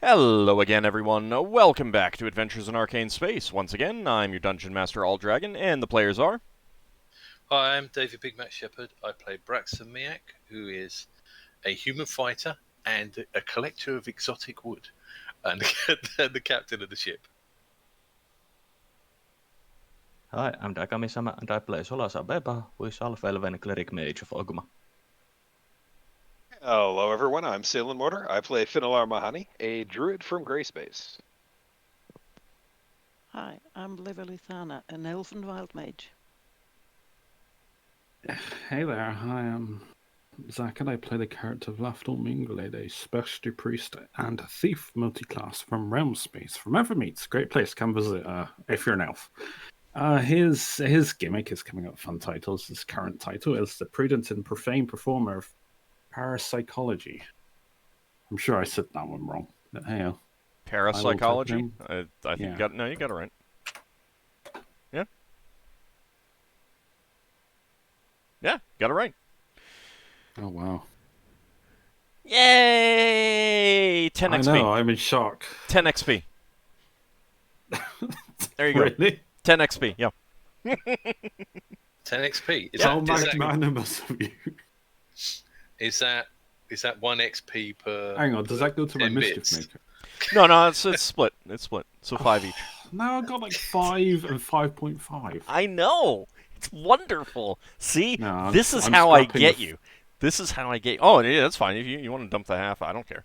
Hello again, everyone. Welcome back to Adventures in Arcane Space. Once again, I'm your Dungeon Master, AuldDragon, and the players are... Hi, I'm David Big Mac Shepherd. I play Braxon Miacc, who is a human fighter and a collector of exotic wood, and the captain of the ship. Hi, I'm Dakamisama, and I play Solas Ebha, who is Half-Elven Cleric Mage of Ogma. Hello everyone, I'm Sail and Mortar. I play Finnel'ar Mohani, a druid from Grayspace. Hi, I'm Levalithana, an elven wild mage. Hey there, hi, I'm Zach, and I play the character of Lafdul Moonglade, a specialty priest and thief multiclass from Realmspace, from Evermeets. Great place, come visit if you're an elf. His gimmick is coming up with fun titles. His current title is the prudent and profane performer of parapsychology. I'm sure I said that one wrong, but hey. Parapsychology? I think Yeah. you got it right. Yeah. Yeah, got it right. Oh, wow. Yay! 10 XP. I know, I'm in shock. 10 XP. There you go. Really? 10 XP, yeah. 10 XP. How magnanimous of you. Is that 1 XP per? Hang on, does that go to my 10 bits? Mischiefmaker? No, it's split. It's split. So 5 each. Now I got like 5 and 5.5. I know! It's wonderful! See? No, this is I'm how I scrapping get you. This is how I get... Oh, yeah, that's fine. If you want to dump the half, I don't care.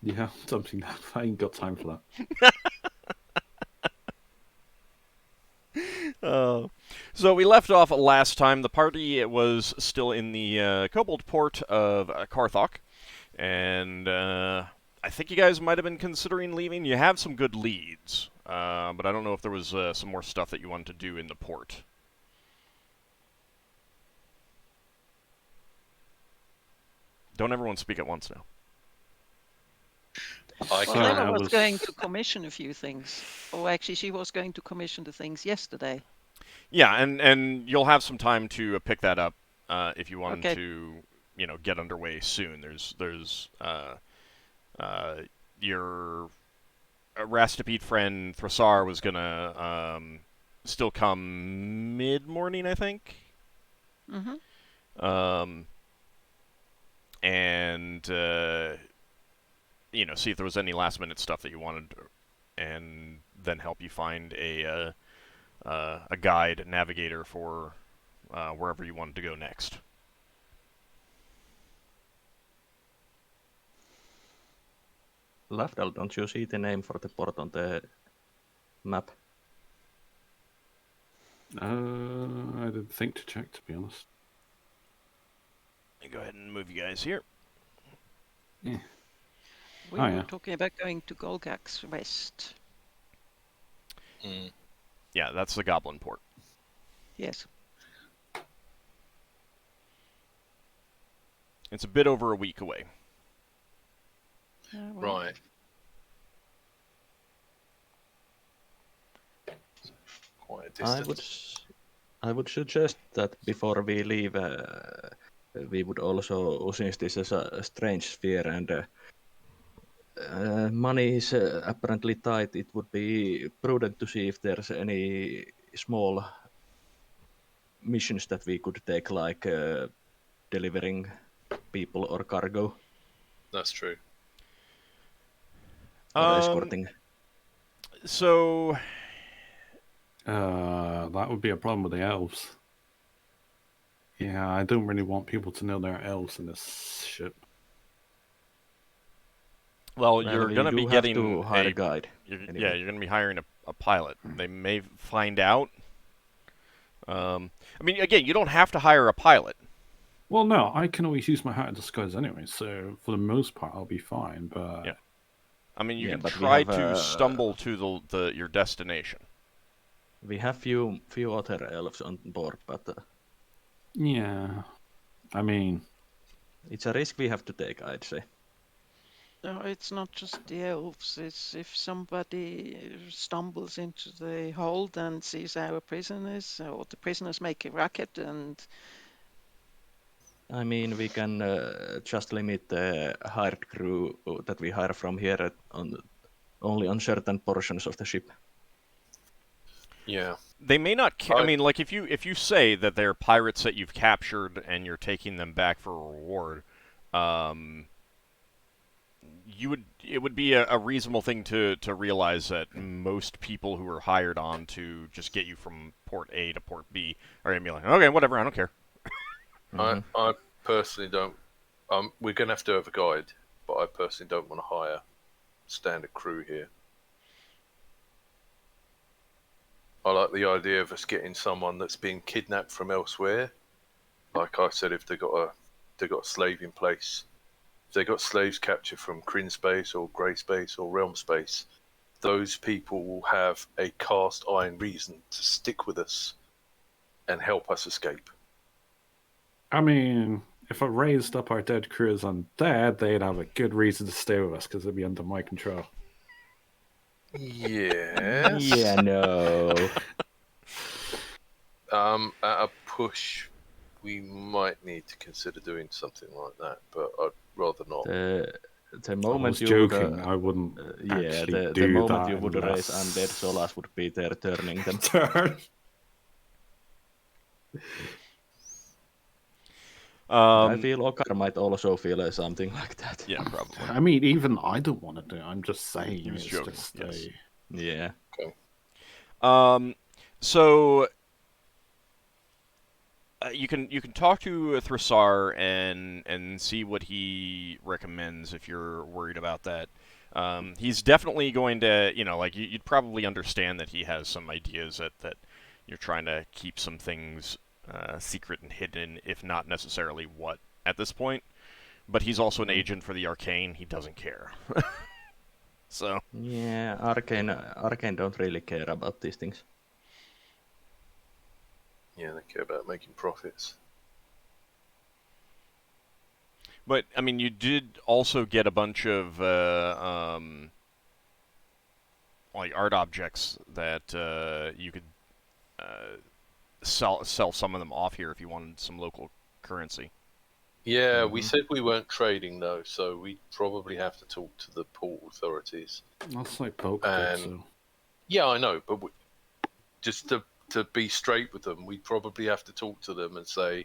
Yeah, something that I ain't got time for that. So we left off last time. The party was still in the Kobold port of Karthok, and I think you guys might have been considering leaving. You have some good leads, but I don't know if there was some more stuff that you wanted to do in the port. Don't everyone speak at once now. Ella was going to commission a few things. Or actually, she was going to commission the things yesterday. Yeah, and you'll have some time to pick that up if you wanted to, get underway soon. There's your Rastapede friend Thrasar was gonna still come mid-morning, I think. Mm-hmm. And see if there was any last-minute stuff that you wanted, and then help you find a guide, a navigator for wherever you wanted to go next. Lafdul, don't you see the name for the port on the map? I didn't think to check, to be honest. Go ahead and move you guys here. Yeah. We were talking about going to Golgax West. Yeah, that's the Goblin port. Yes. It's a bit over a week away. Right. Quite a distance. I would suggest that before we leave, we would also, since this is a strange sphere and money is apparently tight, it would be prudent to see if there's any small missions that we could take, like delivering people or cargo. That's true. Or escorting. So... that would be a problem with the elves. Yeah, I don't really want people to know there are elves in this ship. Well, you're going to be getting to hire a guide. Anyway. Yeah, you're going to be hiring a pilot. They may find out. I mean, again, you don't have to hire a pilot. Well, no, I can always use my hat of disguise anyway, so for the most part, I'll be fine. But yeah. I mean, you can try to stumble to your destination. We have few other elves on board, but yeah, I mean, it's a risk we have to take, I'd say. No, it's not just the elves. It's if somebody stumbles into the hold and sees our prisoners, or the prisoners make a racket, and I mean, we can just limit the hired crew that we hire from here only on certain portions of the ship. Yeah. They may not. I mean, like if you say that they're pirates that you've captured and you're taking them back for a reward, it would be a reasonable thing to realize that most people who are hired on to just get you from port A to port B are gonna be like, okay, whatever, I don't care. I personally don't. We're going to have to have a guide, but I personally don't want to hire standard crew here. I like the idea of us getting someone that's been kidnapped from elsewhere. Like I said, if they got a slave in place, if they got slaves captured from Kryn Space or Grey Space or Realm Space, those people will have a cast iron reason to stick with us and help us escape. I mean, if I raised up our dead crew as undead, they'd have a good reason to stay with us because they'd be under my control. Yes. Yeah, no. At a push, we might need to consider doing something like that, but I'd rather not. The I moment was you joking. would, I wouldn't actually the do moment that you would raise unless... undead, Solas would be there turning them. I feel Ockar might also feel something like that. Yeah, probably. I mean, even I don't want to do it. I'm just saying. He was it's joking, just yes. Yeah. Okay. So you can talk to Thrasar and see what he recommends if you're worried about that. He's definitely going to, like you'd probably understand that he has some ideas that you're trying to keep some things secret and hidden, if not necessarily what at this point. But he's also an agent for the Arcane. He doesn't care. So Yeah, Arcane don't really care about these things. Yeah, they care about making profits. But I mean, you did also get a bunch of like art objects that you could sell some of them off here if you wanted some local currency. Yeah, we said we weren't trading though, so we'd probably have to talk to the port authorities. That's like poke. So. Yeah, I know, but just to be straight with them, we'd probably have to talk to them and say,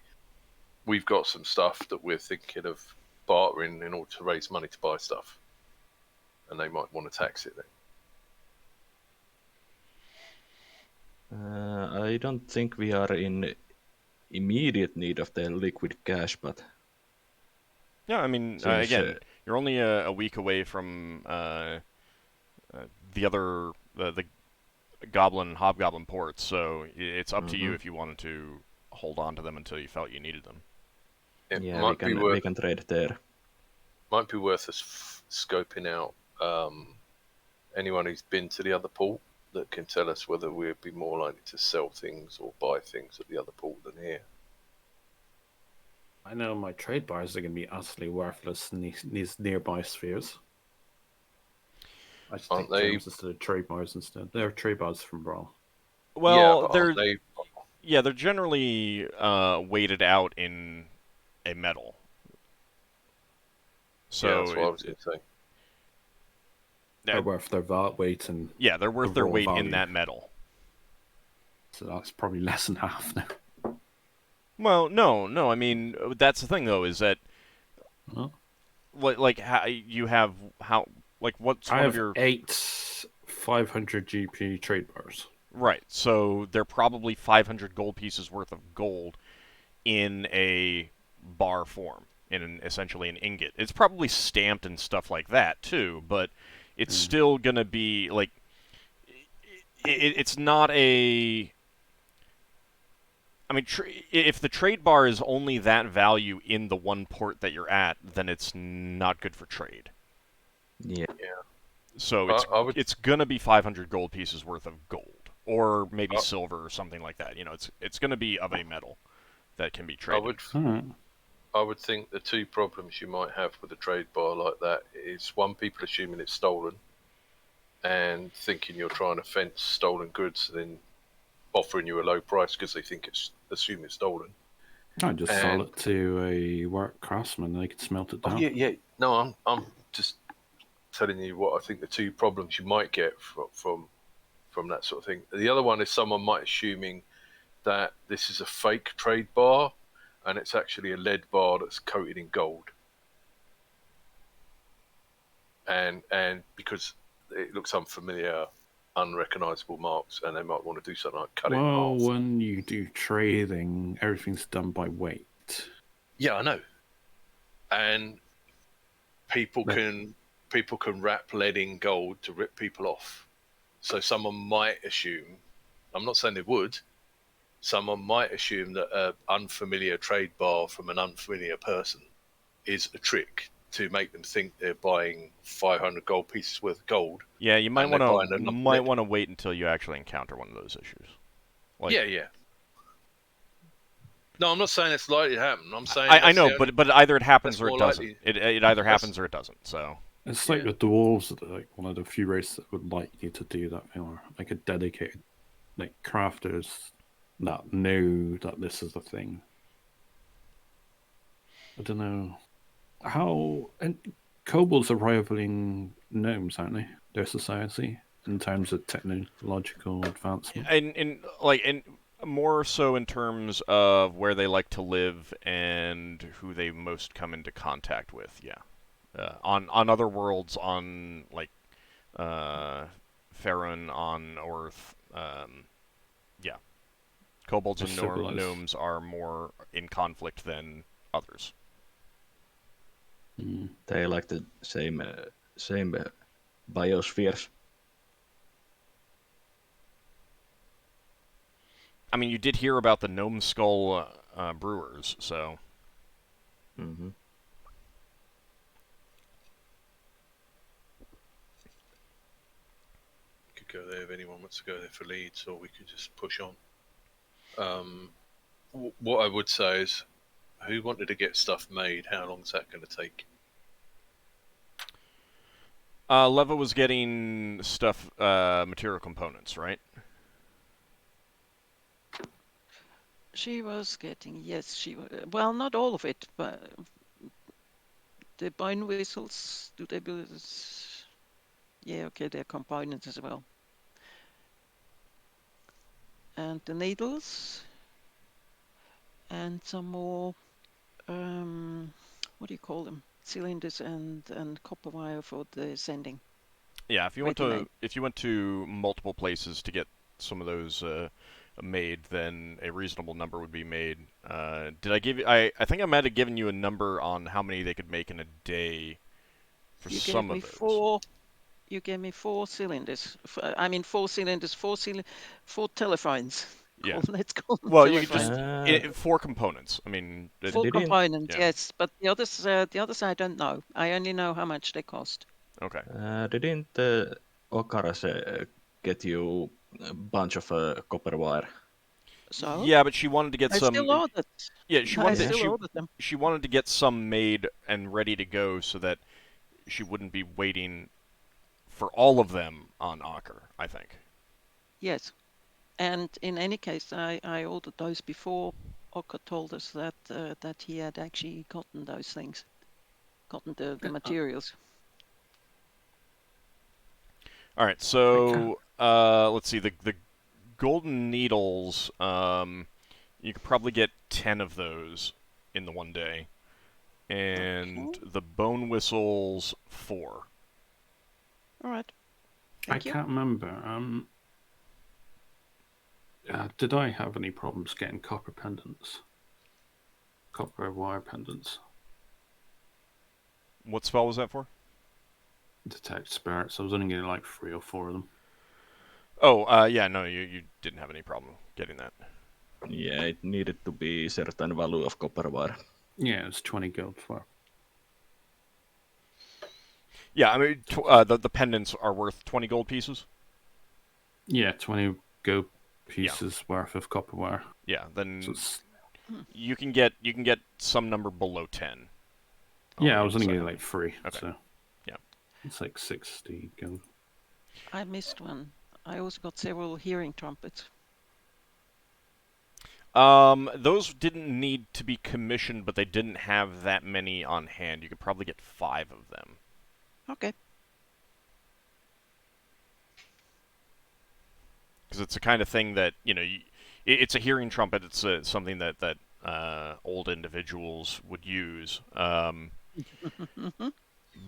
we've got some stuff that we're thinking of bartering in order to raise money to buy stuff. And they might want to tax it then. I don't think we are in immediate need of the liquid cash, but... Yeah, I mean, again, you're only a week away from the Goblin and Hobgoblin ports, so it's up to you if you wanted to hold on to them until you felt you needed them. We can trade there. Might be worth us scoping out anyone who's been to the other port that can tell us whether we'd be more likely to sell things or buy things at the other port than here. I know my trade bars are going to be utterly worthless in these nearby spheres. I should take James instead of trade bars instead. They're trade bars from Brawl. Well, they're generally weighted out in a metal. So yeah, that's what I was going to say. They're worth their weight and they're worth their weight value. in that metal. So that's probably less than half now. Well, no. I mean, that's the thing though, is that like how you have what's one of your 8 500 GP trade bars. Right. So they're probably 500 gold pieces worth of gold in a bar form, essentially an ingot. It's probably stamped and stuff like that too, but it's still gonna be like it's not a. I mean, if the trade bar is only that value in the one port that you're at, then it's not good for trade. Yeah. So it's gonna be 500 gold pieces worth of gold, or maybe silver or something like that. It's gonna be of a metal that can be traded. I would think the two problems you might have with a trade bar like that is one, people assuming it's stolen, and thinking you're trying to fence stolen goods, and then offering you a low price because they assume it's stolen. I just sell And- it to a work craftsman. They can smelt it Oh down. yeah. No, I'm just telling you what I think the two problems you might get from that sort of thing. The other one is someone might assuming that this is a fake trade bar, and it's actually a lead bar that's coated in gold. And because it looks unfamiliar, unrecognizable marks, and they might want to do something like cut it in Well, half. when you do trading, everything's done by weight. Yeah, I know. And people But- can wrap lead in gold to rip people off. So someone might assume, I'm not saying they would, someone might assume that an unfamiliar trade bar from an unfamiliar person is a trick to make them think they're buying 500 gold pieces worth of gold. Yeah, you might And they're want buying to a lump of lead. wait until you actually encounter one of those issues. Like, Yeah. No, I'm not saying it's likely to happen. I'm saying I that's know, the only- but either it happens that's or it more doesn't. likely. It either That's- happens or it doesn't. So It's like Yeah. the dwarves, that are like one of the few races that would like you to do that, or like a dedicated, like crafters that know that this is the thing. I don't know how. And kobolds are rivaling gnomes, aren't they? Their society in terms of technological advancement. and more so in terms of where they like to live and who they most come into contact with. Yeah, on other worlds, on like Farron, on Earth. Yeah, kobolds and Civilized. gnomes are more in conflict than others. Mm. They like the same biospheres. I mean, you did hear about the Gnome Skull brewers, so Mm-hmm. Could go there if anyone wants to go there for leads, or we could just push on. What I would say is, who wanted to get stuff made? How long is that going to take? Leva was getting stuff, material components, right? She was getting, yes, well, not all of it, but the bone whistles, do they build? Yeah, okay, they're components as well. And the needles, and some more, what do you call them? Cylinders and copper wire for the sending. Yeah, if you Ready-made. went to multiple places to get some of those made, then a reasonable number would be made. Did I give you? I think I might have given you a number on how many they could make in a day for You some gave me of those. four. You gave me 4 cylinders. I mean, 4 cylinders, 4 telephones. Yeah. Let's call them Well, you could telephones. just 4 components. I mean, Four didn't- components, yeah. yes, but the others I don't know. I only know how much they cost. Okay. Didn't Ockar get you a bunch of copper wire? So Yeah, but she wanted to get I some. still ordered. Yeah, she I wanted still she, ordered them. she wanted to get some made and ready to go so that she wouldn't be waiting for all of them on Ockar, I think. Yes, and in any case, I ordered those before Ockar told us that he had actually gotten those things, gotten the materials. All right, so let's see. The golden needles. You could probably get 10 of those in the one day, and Okay. the bone whistles 4. All right. I Thank you. can't remember. Did I have any problems getting copper pendants? Copper wire pendants. What spell was that for? Detect spirits. I was only getting like 3 or 4 of them. Oh, yeah, no, you didn't have any problem getting that. Yeah, it needed to be certain value of copper wire. Yeah, it's 20 gold for. Yeah, I mean, the pendants are worth 20 gold pieces. Yeah, 20 gold pieces worth of copper wire. Yeah, then So it's, you can get some number below 10. yeah, I I'll was only say. getting like 3. Okay. So Yeah. it's like 60 gold. I missed one. I also got several hearing trumpets. Those didn't need to be commissioned, but they didn't have that many on hand. You could probably get 5 of them. Okay. Because it's the kind of thing that, it's a hearing trumpet. It's something that old individuals would use.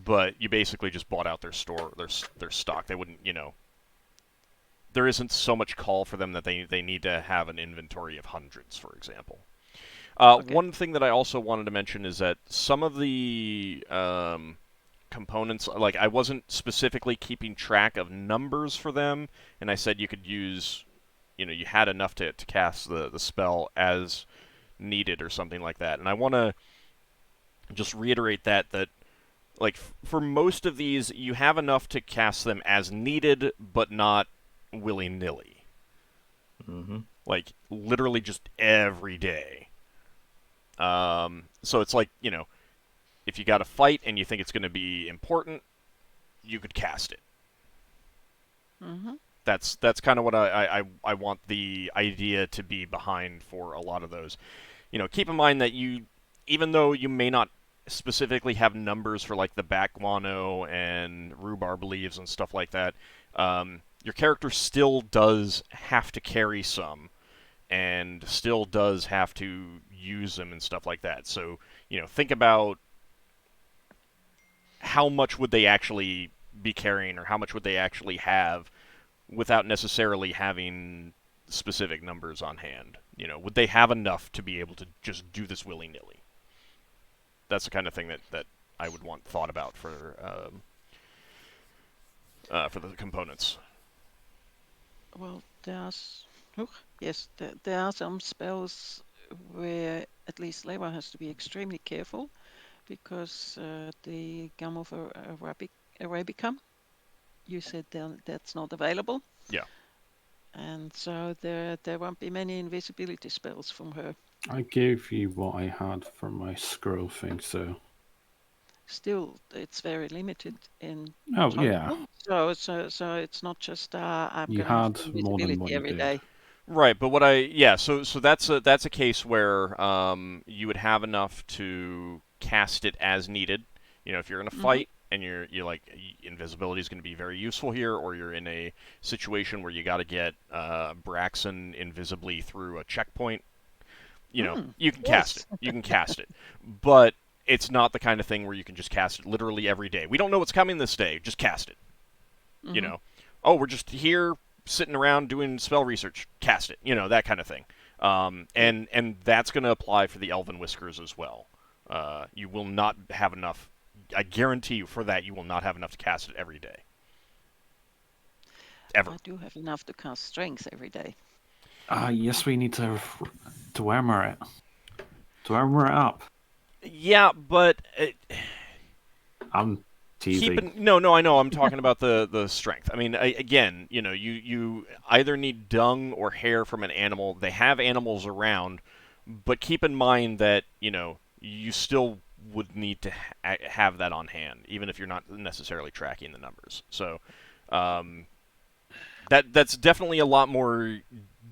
But you basically just bought out their store, their stock. They wouldn't, there isn't so much call for them that they need to have an inventory of hundreds, for example. Okay. One thing that I also wanted to mention is that some of the components, like I wasn't specifically keeping track of numbers for them, and I said you could use, you had enough to cast the spell as needed or something like that. And I want to just reiterate that like for most of these, you have enough to cast them as needed, but not willy-nilly. Mm-hmm. Like literally just every day. So it's like, if you got a fight and you think it's going to be important, you could cast it. Mm-hmm. That's kind of what I want the idea to be behind for a lot of those. Keep in mind that even though you may not specifically have numbers for like the back guano and rhubarb leaves and stuff like that, your character still does have to carry some and still does have to use them and stuff like that. So, think about how much would they actually be carrying or how much would they actually have without necessarily having specific numbers on hand. Would they have enough to be able to just do this willy-nilly? That's the kind of thing that I would want thought about for the components. Well, there are some spells where at least Leva has to be extremely careful because the Gum of Arabicum, you said that's not available. Yeah. And so there won't be many invisibility spells from her. I gave you what I had from my scroll thing, so... Still, it's very limited in Oh, total. yeah. So it's not just I'm You going to have had more than invisibility what you every did. day. Right, but so that's a case where you would have enough to cast it as needed. If you're in a fight and you're like invisibility is going to be very useful here, or you're in a situation where you got to get Braxon invisibly through a checkpoint, you can cast it. You can cast it, but it's not the kind of thing where you can just cast it literally every day. We don't know what's coming this day. Just cast it. Oh, we're just here sitting around doing spell research. Cast it. That kind of thing. And that's going to apply for the Elven Whiskers as well. You will not have enough. I guarantee you for that, you will not have enough to cast it every day. Ever. I do have enough to cast strength every day. Yes, we need to armor it. To armor it up. Yeah, but... I'm teasing. No, I know. I'm talking about the strength. I mean, again, you either need dung or hair from an animal. They have animals around, but keep in mind that, you still would need to have that on hand, even if you're not necessarily tracking the numbers. So, that's definitely a lot more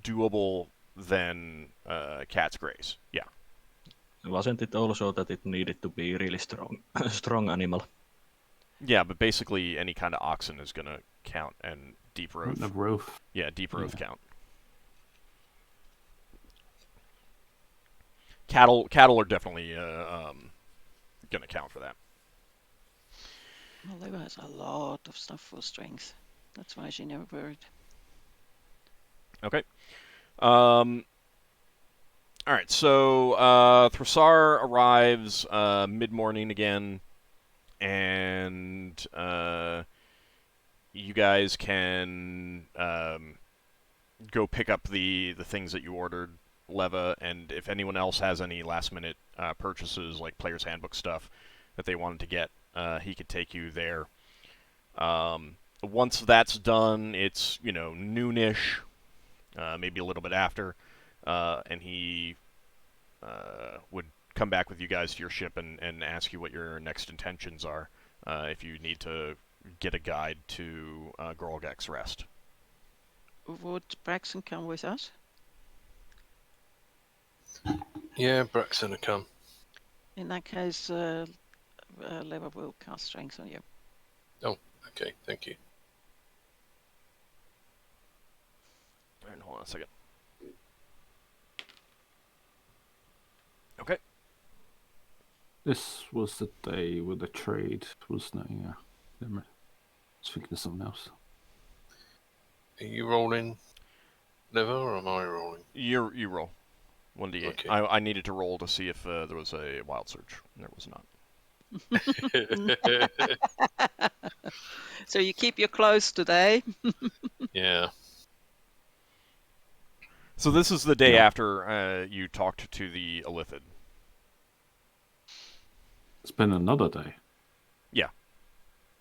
doable than Cat's Grace. Yeah. Wasn't it also that it needed to be really strong animal? Yeah, but basically any kind of oxen is going to count, and deep growth. The growth. Yeah, deep growth count. Cattle are definitely going to count for that. Well, Leva has a lot of stuff for strength. That's why she never worried. Okay. All right, so Thrasar arrives mid-morning again, and you guys can go pick up the things that you ordered, Leva, and if anyone else has any last-minute purchases, like Player's Handbook stuff that they wanted to get, he could take you there. Once that's done, it's, noonish, maybe a little bit after, and he would come back with you guys to your ship and ask you what your next intentions are, if you need to get a guide to Gorlgek's Rest. Would Braxon come with us? Yeah, Braxon will come. In that case, Leva will cast Strength on you. Oh, okay, thank you. Alright, hold on a second. Okay. This was the day with the trade, wasn't it? Yeah. Never mind. I was thinking of something else. Are you rolling, Leva, or am I rolling? You roll. 1d8. Okay. I needed to roll to see if there was a wild surge. There was not. So you keep your clothes today. Yeah. So this is the day Yeah. after you talked to the Illithid. It's been another day.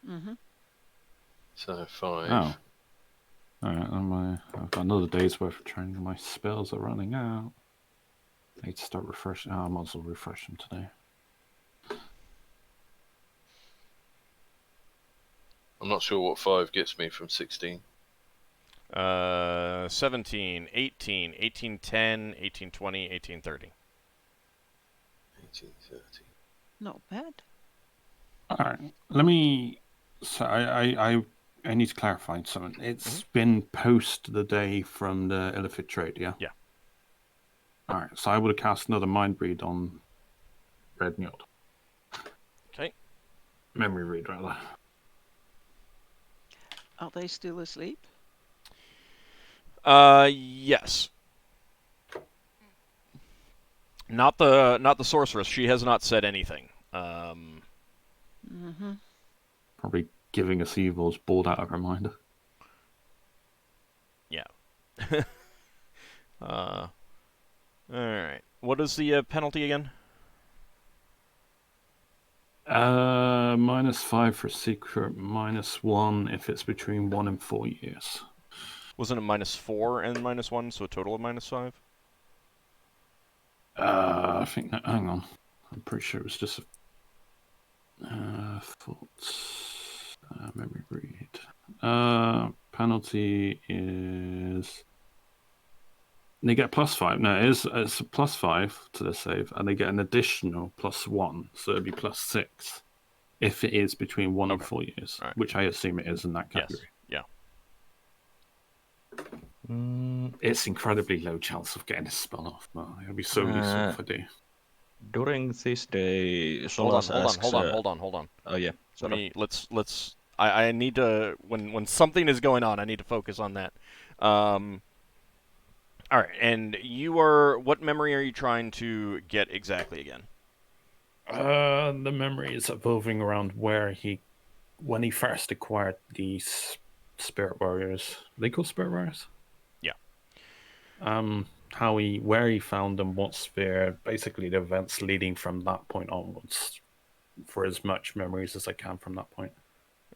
Mm-hmm. So 5. Oh. Alright, I've got another day's worth of training. My spells are running out. I need to start refreshing. I might as well refresh them today. I'm not sure what 5 gets me from 16. 17, 18, 18, 10, 18, 20, 18, 30. 18, 30. Not bad. Alright, let me... So I need to clarify something. It's been post the day from the Illithid trade, yeah? Yeah. Alright, so I would have cast another Mind Read on Red Njord. Okay. Memory Read, rather. Are they still asleep? Yes. Not the sorceress. She has not said anything. Mm-hmm. Probably giving us evils bored out of her mind. Yeah. All right. What is the penalty again? -5 for secret, -1 if it's between 1 and 4 years. Wasn't it -4 and -1, so a total of -5? I think that. Hang on. I'm pretty sure it was just a thoughts. Memory read. Penalty is. They get +5. No, it's a +5 to the save, and they get an additional +1, so it'd be +6 if it is between 1 and Okay. 4 years, Right. which I assume it is in that Yes. category. Yeah. It's incredibly low chance of getting a spell off, but it'll be so useful if I do. During this day, Hold on. Solas asks... Hold on. Oh yeah, sorry. Let's. I need to when something is going on, I need to focus on that. All right, and you are. What memory are you trying to get exactly again? The memory is evolving around when he first acquired these spirit warriors. Are they called spirit warriors? Yeah. Where he found them, what sphere, basically the events leading from that point onwards, for as much memories as I can from that point.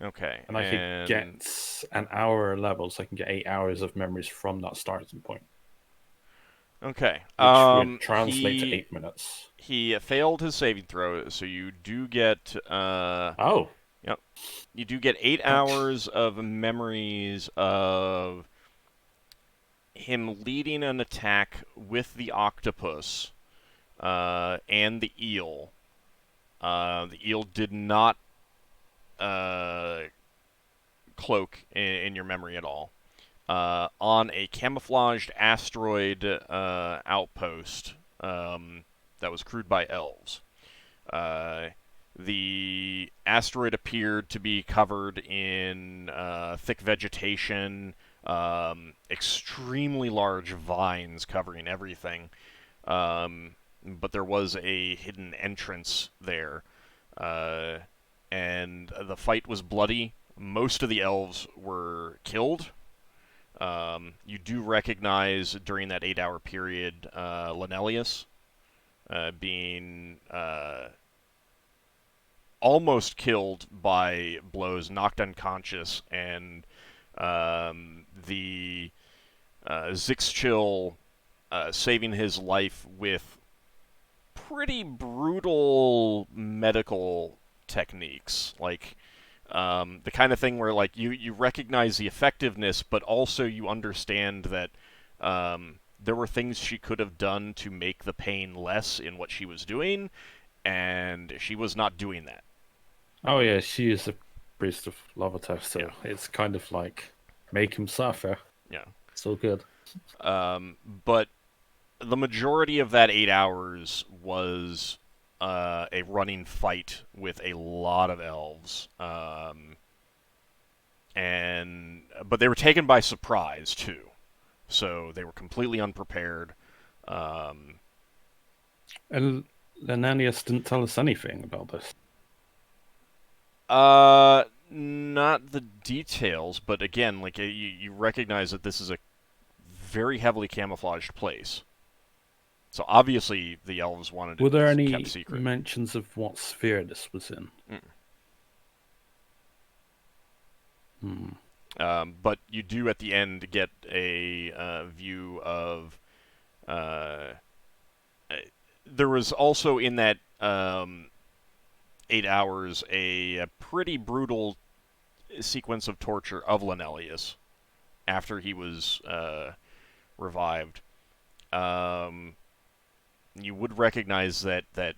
Okay. And I can get an hour level, so I can get 8 hours of memories from that starting point. Okay. Which would translate to 8 minutes. He failed his saving throw, so you do get. Oh. Yep. You do get 8 hours of memories of him leading an attack with the octopus and the eel. The eel did not cloak in your memory at all. On a camouflaged asteroid outpost that was crewed by elves. The asteroid appeared to be covered in thick vegetation, extremely large vines covering everything. But there was a hidden entrance there. And the fight was bloody. Most of the elves were killed. You do recognize during that 8-hour period Lenelius being almost killed by blows, knocked unconscious, and the Zixchill saving his life with pretty brutal medical techniques, like the kind of thing where like you recognize the effectiveness, but also you understand that there were things she could have done to make the pain less in what she was doing, and she was not doing that. Oh yeah, she is a priest of Lavatar, so Yeah. it's kind of like make him suffer. Yeah. It's all good. But the majority of that 8 hours was a running fight with a lot of elves. But they were taken by surprise, too. So they were completely unprepared. And Lenanius didn't tell us anything about this. Not the details, but again, like you recognize that this is a very heavily camouflaged place. So obviously the elves wanted Were there it any kept secret. mentions of what sphere this was in? But you do at the end get a view of. There was also in that 8 hours a pretty brutal sequence of torture of Lenelius after he was revived. You would recognize that the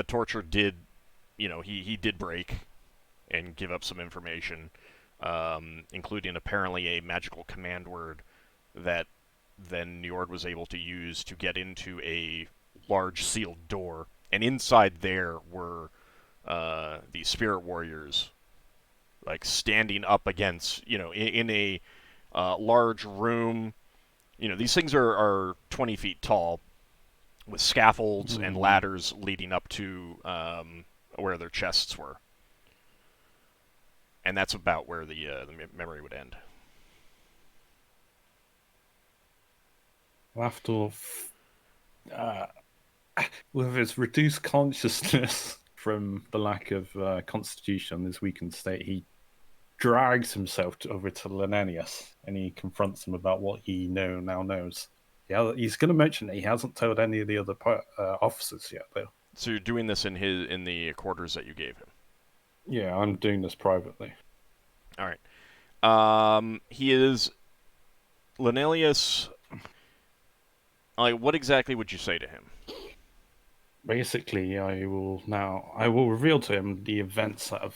torture did, he did break and give up some information, including apparently a magical command word that then Njord was able to use to get into a large sealed door. And inside there were the spirit warriors, like standing up against, in a large room. These things are 20 feet tall, with scaffolds and ladders leading up to where their chests were. And that's about where the memory would end. Lafdul, with his reduced consciousness from the lack of constitution, his weakened state, he drags himself over to Lenanius and he confronts him about what he now knows. Yeah, he's going to mention that he hasn't told any of the other officers yet, though. So you're doing this in the quarters that you gave him. Yeah, I'm doing this privately. All right. He is Lenelius. What exactly would you say to him? Basically, I will reveal to him the events that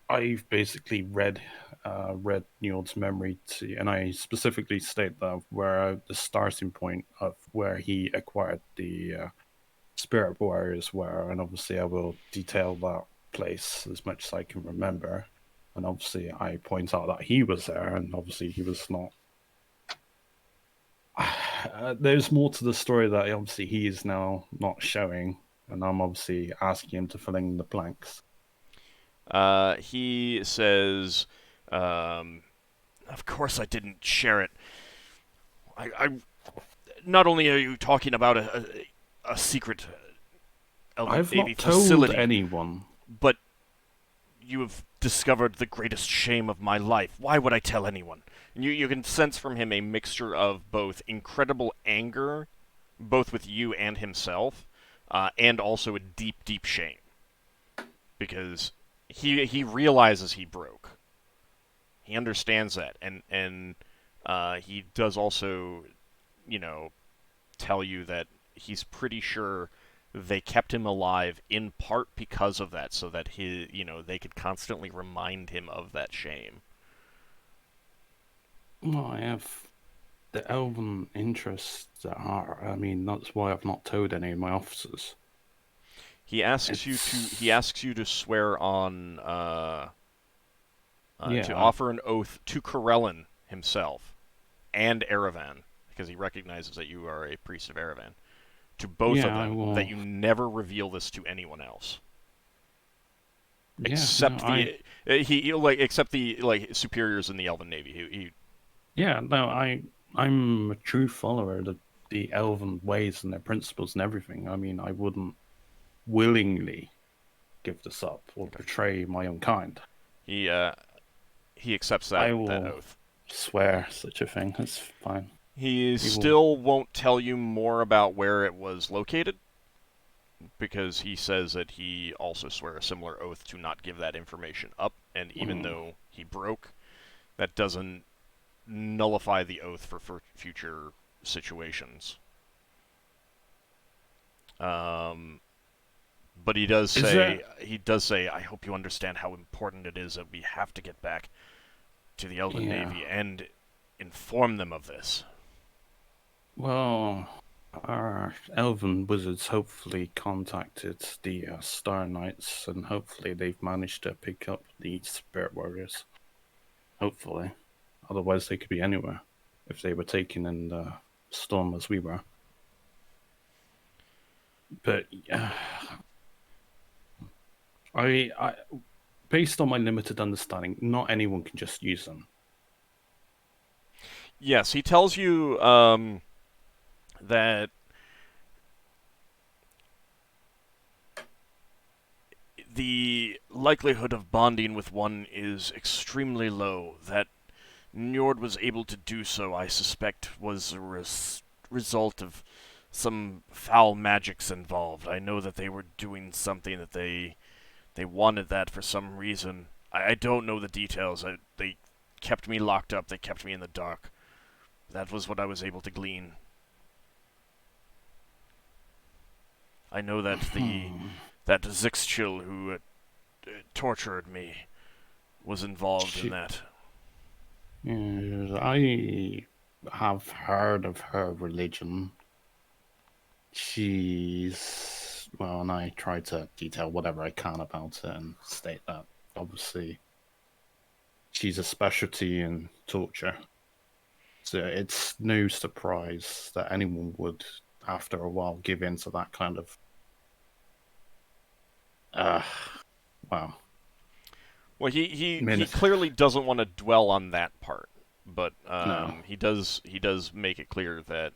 I've basically read Njord's memory to, and I specifically state that where the starting point of where he acquired the spirit warriors were, and obviously I will detail that place as much as I can remember. And obviously I point out that he was there, and obviously he was not. There's more to the story that obviously he is now not showing, and I'm obviously asking him to fill in the blanks. He says, of course I didn't share it. I not only are you talking about a secret I've Navy not told facility, anyone. but you have discovered the greatest shame of my life. Why would I tell anyone? You can sense from him a mixture of both incredible anger, both with you and himself, and also a deep, deep shame. Because he realizes he broke. He understands that, and he does also, tell you that he's pretty sure they kept him alive in part because of that, so that they could constantly remind him of that shame. Well, I have the elven interests at heart. I mean, that's why I've not told any of my officers. He asks you to swear on to offer an oath to Corellin himself and Erevan, because he recognizes that you are a priest of Erevan. To both of them, that you never reveal this to anyone else, except except the superiors in the Elven Navy. I'm a true follower of the Elven ways and their principles and everything. I mean, I wouldn't willingly give this up or betray my own kind. He accepts that oath. Swear such a thing. That's fine. He still won't tell you more about where it was located, because he says that he also swore a similar oath to not give that information up, and even though he broke, that doesn't nullify the oath for future situations. But he does Is say, I hope you understand how important it is that we have to get back to the Elven Yeah. Navy and inform them of this. Well, our elven wizards hopefully contacted the Star Knights, and hopefully they've managed to pick up the Spirit Warriors. Hopefully. Otherwise they could be anywhere if they were taken in the storm as we were. But I based on my limited understanding, not anyone can just use them. Yes, he tells you that the likelihood of bonding with one is extremely low. That Njord was able to do so, I suspect, was a result of some foul magics involved. I know that they were doing something that they wanted that for some reason. I don't know the details. They kept me locked up. They kept me in the dark. That was what I was able to glean. I know that that Zixchill who tortured me was involved in that. Yes, I have heard of her religion. Well, and I try to detail whatever I can about it and state that obviously she's a specialty in torture. So it's no surprise that anyone would, after a while, give in to that kind of wow. Well, he clearly doesn't want to dwell on that part, but No. he does make it clear that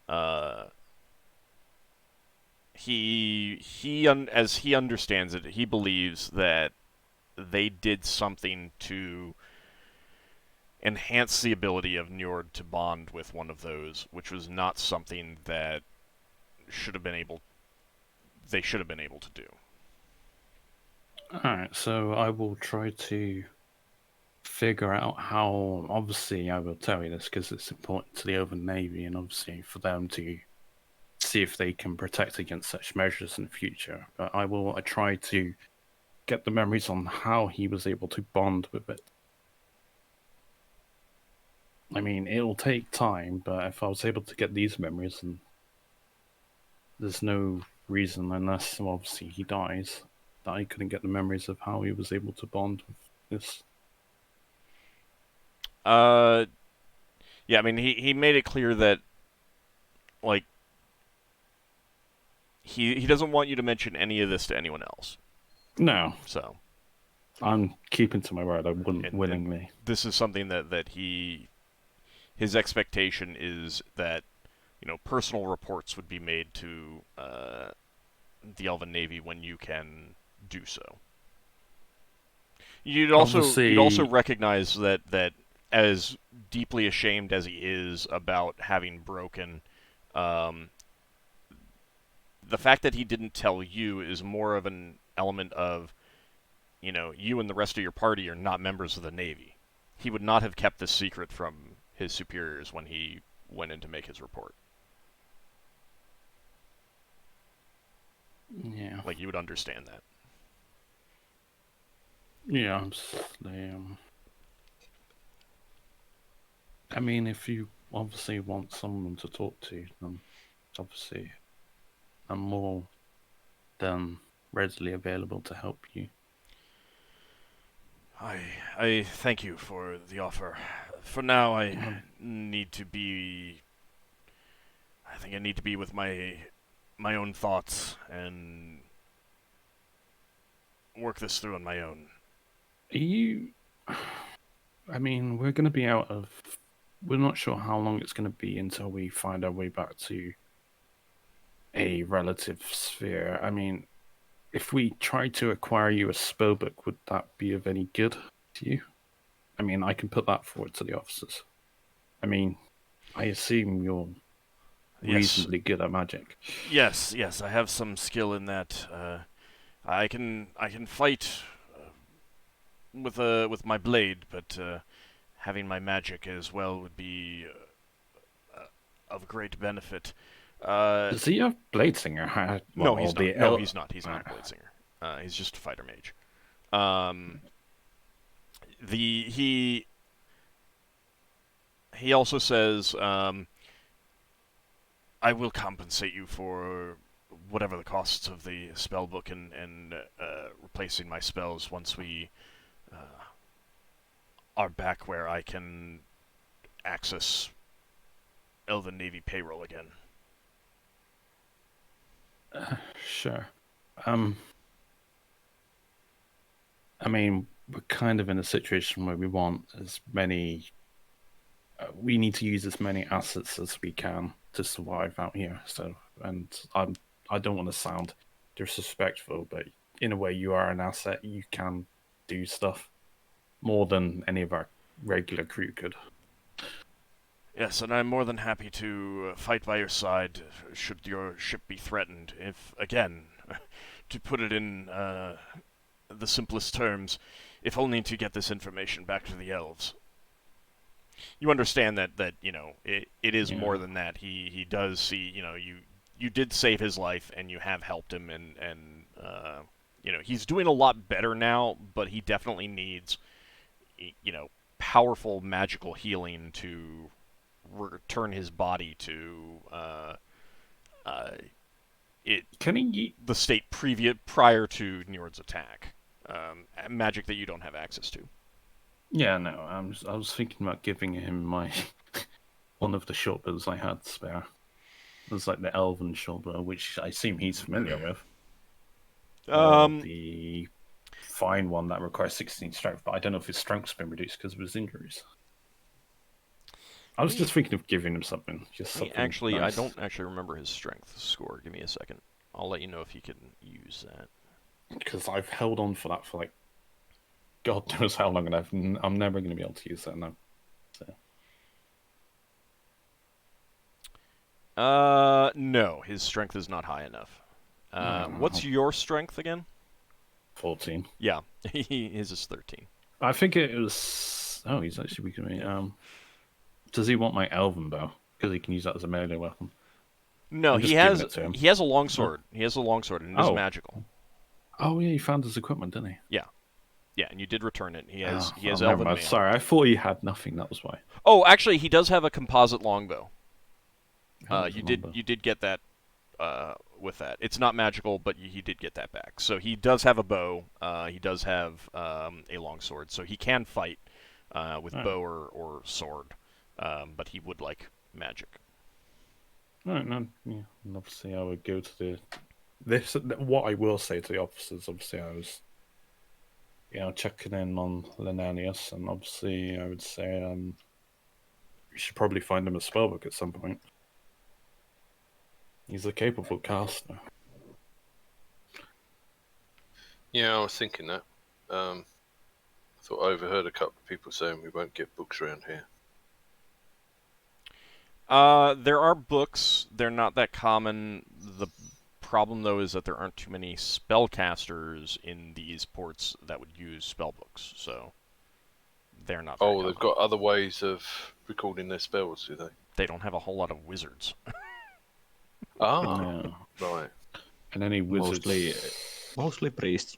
as he understands it, he believes that they did something to enhance the ability of Njord to bond with one of those, which was not something that they should have been able to do. Alright, so I will try to figure out how. Obviously, I will tell you this because it's important to the Elven Navy, and obviously for them to see if they can protect against such measures in the future. But I try to get the memories on how he was able to bond with it. I mean, it'll take time, but if I was able to get these memories, then there's no reason, unless obviously he dies, that I couldn't get the memories of how he was able to bond with this. Yeah, I mean, he made it clear that, like, he doesn't want you to mention any of this to anyone else. No. So I'm keeping to my word. I wouldn't willingly. This is something that his expectation is that, personal reports would be made to the Elven Navy when you can do so. You'd also recognize that as deeply ashamed as he is about having broken, the fact that he didn't tell you is more of an element of, you and the rest of your party are not members of the Navy. He would not have kept this secret from his superiors when he went in to make his report. Yeah. Like, you would understand that. Yeah, I mean, if you obviously want someone to talk to, then obviously I'm more than readily available to help you. I thank you for the offer. For now, I need to be... I think I need to be with my own thoughts and work this through on my own. I mean, we're going to be out of... We're not sure how long it's going to be until we find our way back to a relative sphere. I mean, if we try to acquire you a spellbook, would that be of any good to you? I mean, I can put that forward to the officers. I mean, I assume you're reasonably good at magic. Yes, I have some skill in that. I can fight with my blade, but having my magic as well would be of great benefit. Does he have Bladesinger? No, he's not. The No, he's not. He's not a Ah. Bladesinger. He's just a fighter mage. He also says, I will compensate you for whatever the costs of the spell book and replacing my spells once we are back where I can access Elven Navy payroll again. Sure. I mean, we're kind of in a situation where we want as many. We need to use as many assets as we can to survive out here. So, and I don't want to sound disrespectful, but in a way, you are an asset. You can do stuff more than any of our regular crew could. Yes, and I'm more than happy to fight by your side should your ship be threatened. If, again, to put it in the simplest terms, if only to get this information back to the elves. You understand that it is more than that. He does see, you did save his life and you have helped him, and he's doing a lot better now, but he definitely needs powerful magical healing to return his body to the state prior to Njord's attack. Magic that you don't have access to. Yeah, no, I was thinking about giving him my one of the short bows I had spare. It was like the Elven short bow, which I assume he's familiar with. The fine one that requires 16 strength, but I don't know if his strength's been reduced because of his injuries. I was just thinking of giving him something. Actually, nice. I don't actually remember his strength score. Give me a second. I'll let you know if he can use that. Because I've held on for that for like God knows how long, and I'm never going to be able to use that now. So. No, his strength is not high enough. What's your strength again? 14. Yeah, his is 13. I think it was. Oh, he's actually weaker than me. Does he want my Elven bow? Because he can use that as a melee weapon. No, he has a longsword. He has a longsword, and it is magical. Oh yeah, he found his equipment, didn't he? Yeah, and you did return it. He has never Elven mind. mail. Sorry, I thought he had nothing. That was why. Oh, actually, he does have a composite longbow. You did get that with that. It's not magical, but he did get that back. So he does have a bow. He does have a longsword, so he can fight with bow or sword. But he would like magic. No, yeah. And obviously, I would go to this. What I will say to the officers, obviously, I was, checking in on Lenanius, and obviously, I would say we should probably find him a spellbook at some point. He's a capable caster. Yeah, I was thinking that. I thought I overheard a couple of people saying we won't get books around here. There are books. They're not that common. The problem, though, is that there aren't too many spellcasters in these ports that would use spellbooks, so they're not very common. They've got other ways of recording their spells, do they? They don't have a whole lot of wizards. Right. And any wizards... Mostly priests.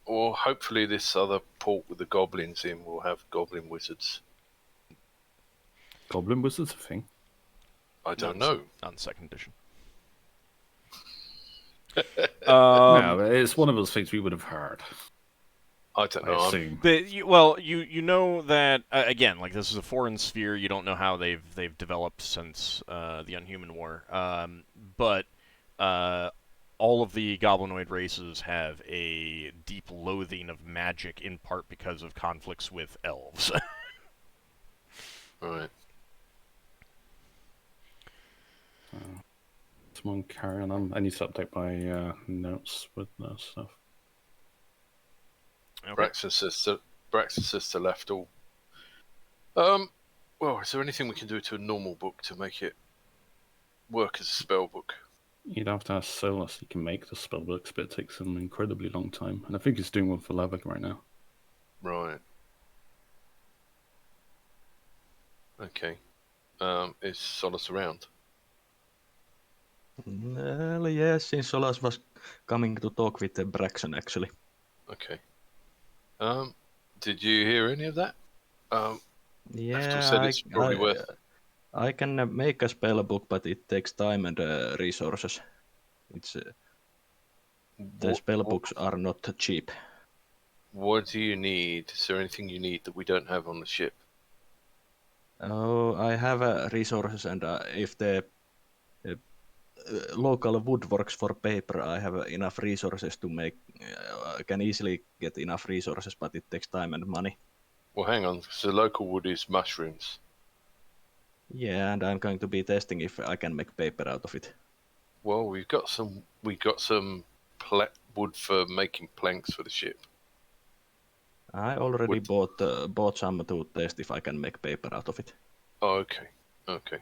Or hopefully this other port with the goblins in will have goblin wizards. Goblin wizards a thing? I don't know. On second edition. No, it's one of those things we would have heard. I don't know. I assume. You know that again, like this is a foreign sphere. You don't know how they've developed since the Unhuman War. But all of the goblinoid races have a deep loathing of magic, in part because of conflicts with elves. Right. Someone carry on. I need to update my notes with that stuff. Okay. Braxon says to Lafdul. Well, is there anything we can do to a normal book to make it work as a spell book? You'd have to ask Solas. He can make the spell books, but it takes an incredibly long time. And I think he's doing one for Levick right now. Right. Okay. Is Solas around? Well, yes, since Solas was coming to talk with Braxon, actually. Okay. Did you hear any of that? Lafdul Yeah, said it's probably worth. I can make a spell book, but it takes time and resources. It's the spell books are not cheap. What do you need? Is there anything you need that we don't have on the ship? Oh, I have resources, and if the local wood works for paper, I have enough resources to make. I can easily get enough resources, but it takes time and money. Well, hang on. So local wood is mushrooms. Yeah, and I'm going to be testing if I can make paper out of it. Well, we've got some wood for making planks for the ship. I already bought some to test if I can make paper out of it. Oh, okay. Okay.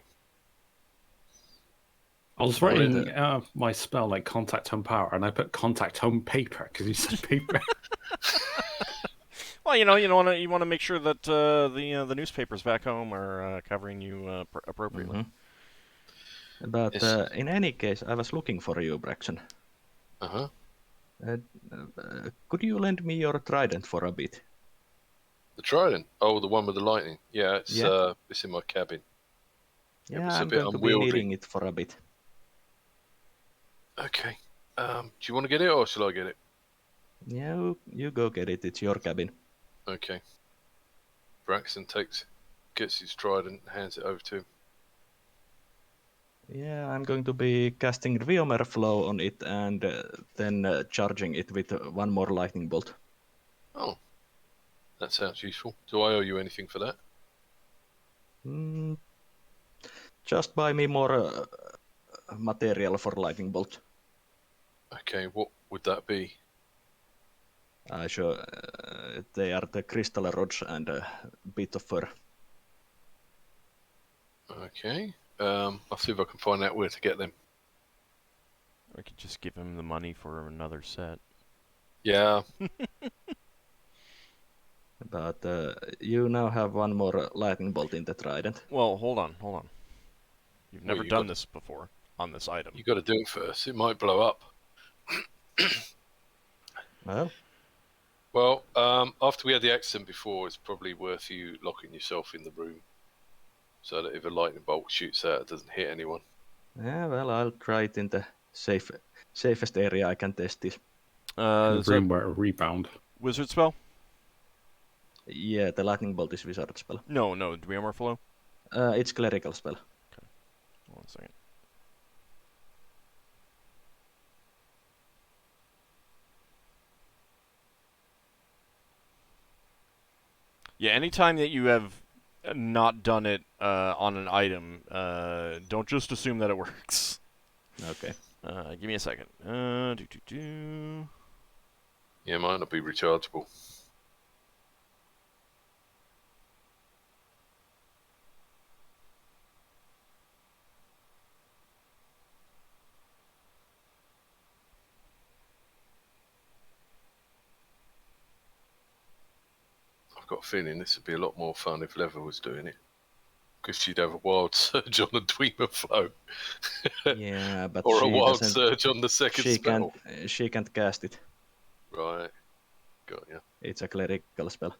I was writing my spell like contact home power, and I put contact home paper because you said paper. Well, you want to make sure that the newspapers back home are covering you appropriately. Mm-hmm. But in any case, I was looking for you, Braxon. Uh-huh. Could you lend me your trident for a bit? The trident? Oh, the one with the lightning. Yeah, it's in my cabin. Yeah, I'm going to be needing it for a bit. Okay. Do you want to get it, or shall I get it? Yeah, you go get it. It's your cabin. Okay. Braxon gets his trident, hands it over to him. Yeah, I'm going to be casting Viomer Flow on it and then charging it with one more lightning bolt. Oh, that sounds useful. Do I owe you anything for that? Just buy me more material for lightning bolt. Okay, what would that be? Sure, they are the crystal rods and a bit of fur. Okay. I'll see if I can find out where to get them. I could just give him the money for another set. Yeah. But you now have one more lightning bolt in the trident. Well, hold on. You've never done this before on this item. You got to do it first. It might blow up. Well, after we had the accident before, it's probably worth you locking yourself in the room so that if a lightning bolt shoots out, it doesn't hit anyone. Yeah, well, I'll try it in the safest area I can test this. The room where it rebound. Wizard spell? Yeah, the lightning bolt is wizard spell. No, Viomer Flow? It's clerical spell. Okay, 1 second. Yeah, anytime that you have not done it on an item, don't just assume that it works. Okay. Give me a second. Yeah, it might not be rechargeable. I've got a feeling this would be a lot more fun if Lever was doing it. Because she'd have a wild surge on the Dweeper Flow. Yeah, but or she a wild doesn't, surge on the second spell. She can't cast it. Right. Got ya. It's a clerical spell.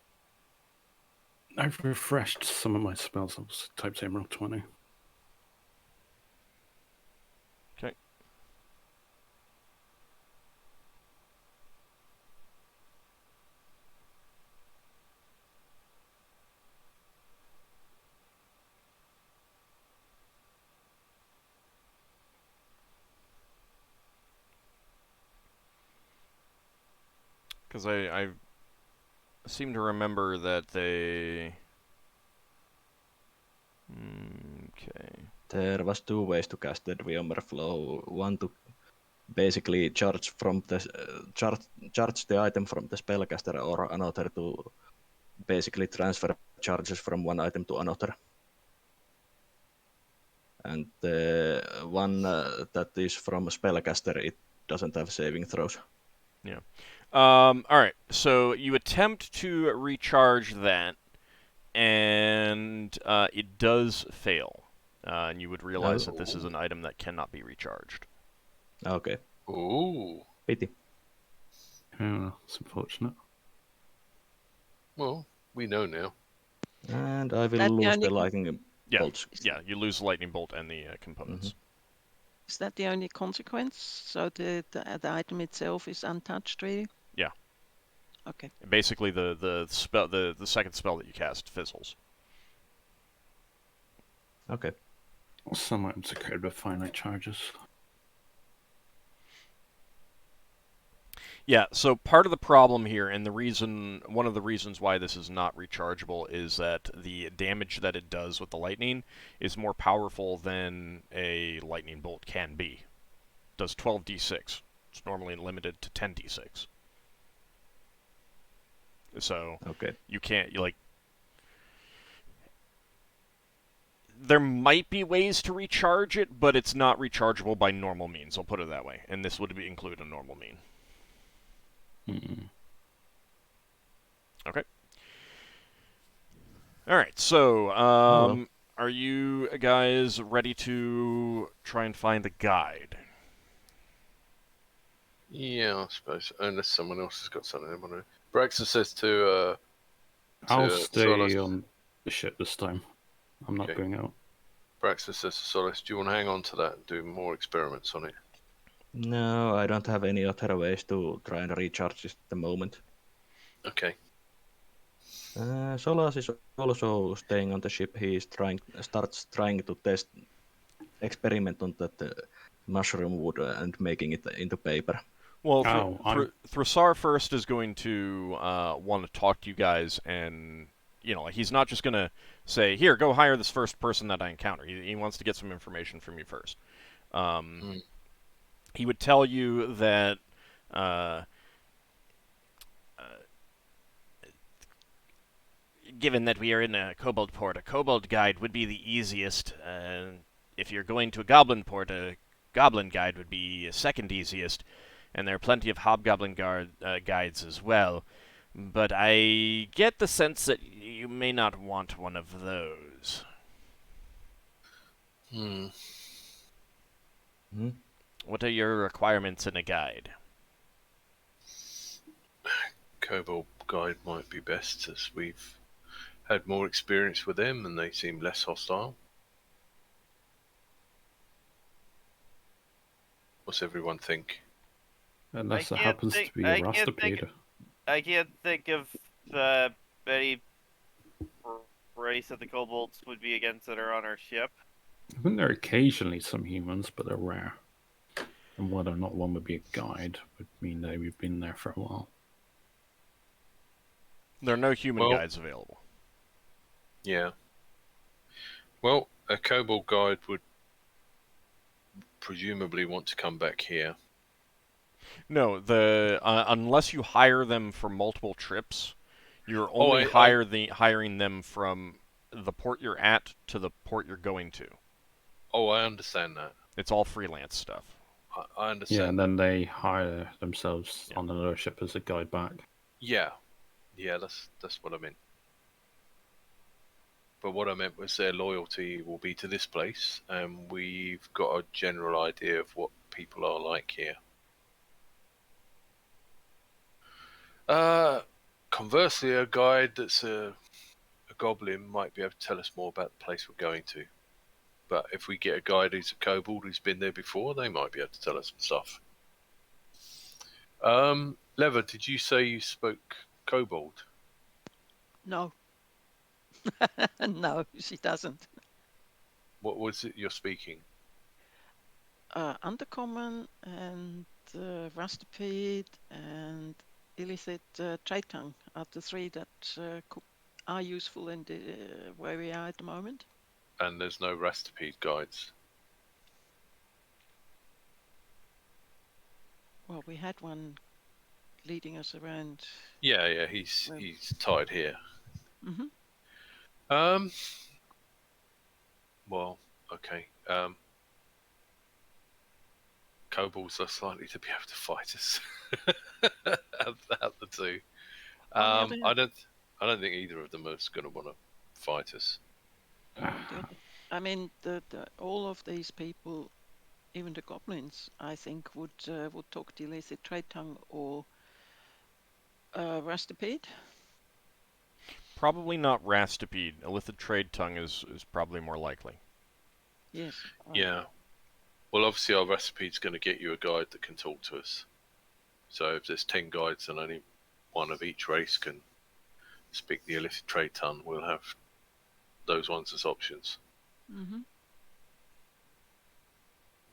I've refreshed some of my spells. I was type same roll 20. Okay. Because I seem to remember that they... Okay. There was two ways to cast the Viomer Flow. One to basically charge the item from the spellcaster, or another to basically transfer charges from one item to another. And the one that is from a spellcaster, it doesn't have saving throws. Yeah. Alright, so you attempt to recharge that, and it does fail. and you would realize that this is an item that cannot be recharged. Okay. Ooh. Pity. Yeah, it's unfortunate. Well, we know now. And I will That lose only the lightning Yeah, bolts. yeah, you lose the lightning bolt and the components. Is that the only consequence? So the item itself is untouched, really? Yeah. Okay. Basically, the spell, the second spell that you cast fizzles. Okay. Some items are created with finite charges. Yeah, so part of the problem here, and one of the reasons why this is not rechargeable, is that the damage that it does with the lightning is more powerful than a lightning bolt can be. It does 12d6. It's normally limited to 10d6. So Okay. you can't, there might be ways to recharge it, but it's not rechargeable by normal means, I'll put it that way. And this would include a normal mean. Okay. All right. So, are you guys ready to try and find a guide? Yeah, I suppose. Unless someone else has got something they want to. Braxon says to I'll stay Solas. on the ship this time. I'm not Okay. going out. Braxton says to Solas, do you want to hang on to that and do more experiments on it? No, I don't have any other ways to try and recharge it at the moment. Okay. Solas is also staying on the ship. He starts trying to experiment on that mushroom wood and making it into paper. Well, Thrasar first is going to want to talk to you guys, and he's not just going to say, "Here, go hire this first person that I encounter." He wants to get some information from you first. He would tell you that given that we are in a kobold port, a kobold guide would be the easiest. If you're going to a goblin port, a goblin guide would be second easiest. And there are plenty of hobgoblin guides as well. But I get the sense that you may not want one of those. What are your requirements in a guide? Kobold guide might be best, as we've had more experience with them and they seem less hostile. What's everyone think? Unless it happens to be a Rastapede. I can't think of any race that the kobolds would be against that are on our ship. I think there are occasionally some humans, but they're rare. And whether or not one would be a guide would mean that we've been there for a while. There are no human guides available. Yeah. Well, a kobold guide would presumably want to come back here. No, unless you hire them for multiple trips, you're only hiring them from the port you're at to the port you're going to. Oh, I understand that. It's all freelance stuff. I understand. Yeah, and then they hire themselves on another ship as a guide back. Yeah, that's what I meant. But what I meant was their loyalty will be to this place, and we've got a general idea of what people are like here. Conversely, a guide that's a goblin might be able to tell us more about the place we're going to. But if we get a guide who's a kobold who's been there before, they might be able to tell us some stuff. Leva, did you say you spoke kobold? No. No, she doesn't. What was it you're speaking? Undercommon and Rastapede and illicit trade tongue are the three that are useful in where we are at the moment. And there's no Rastapede guides. Well, we had one leading us around. Yeah, he's tied here. Mm-hmm. Well, okay. Kobolds are likely to be able to fight us. out the two. I don't think either of them is going to want to fight us. I mean, all of these people, even the goblins, I think would talk the illicit trade tongue or Rastipede. Probably not Rastipede. Illithid Trade Tongue is probably more likely. Yes. Yeah. Well, obviously our recipe's going to get you a guide that can talk to us. So if there's 10 guides and only one of each race can speak the illicit trade tongue, we'll have those ones as options. Mm-hmm.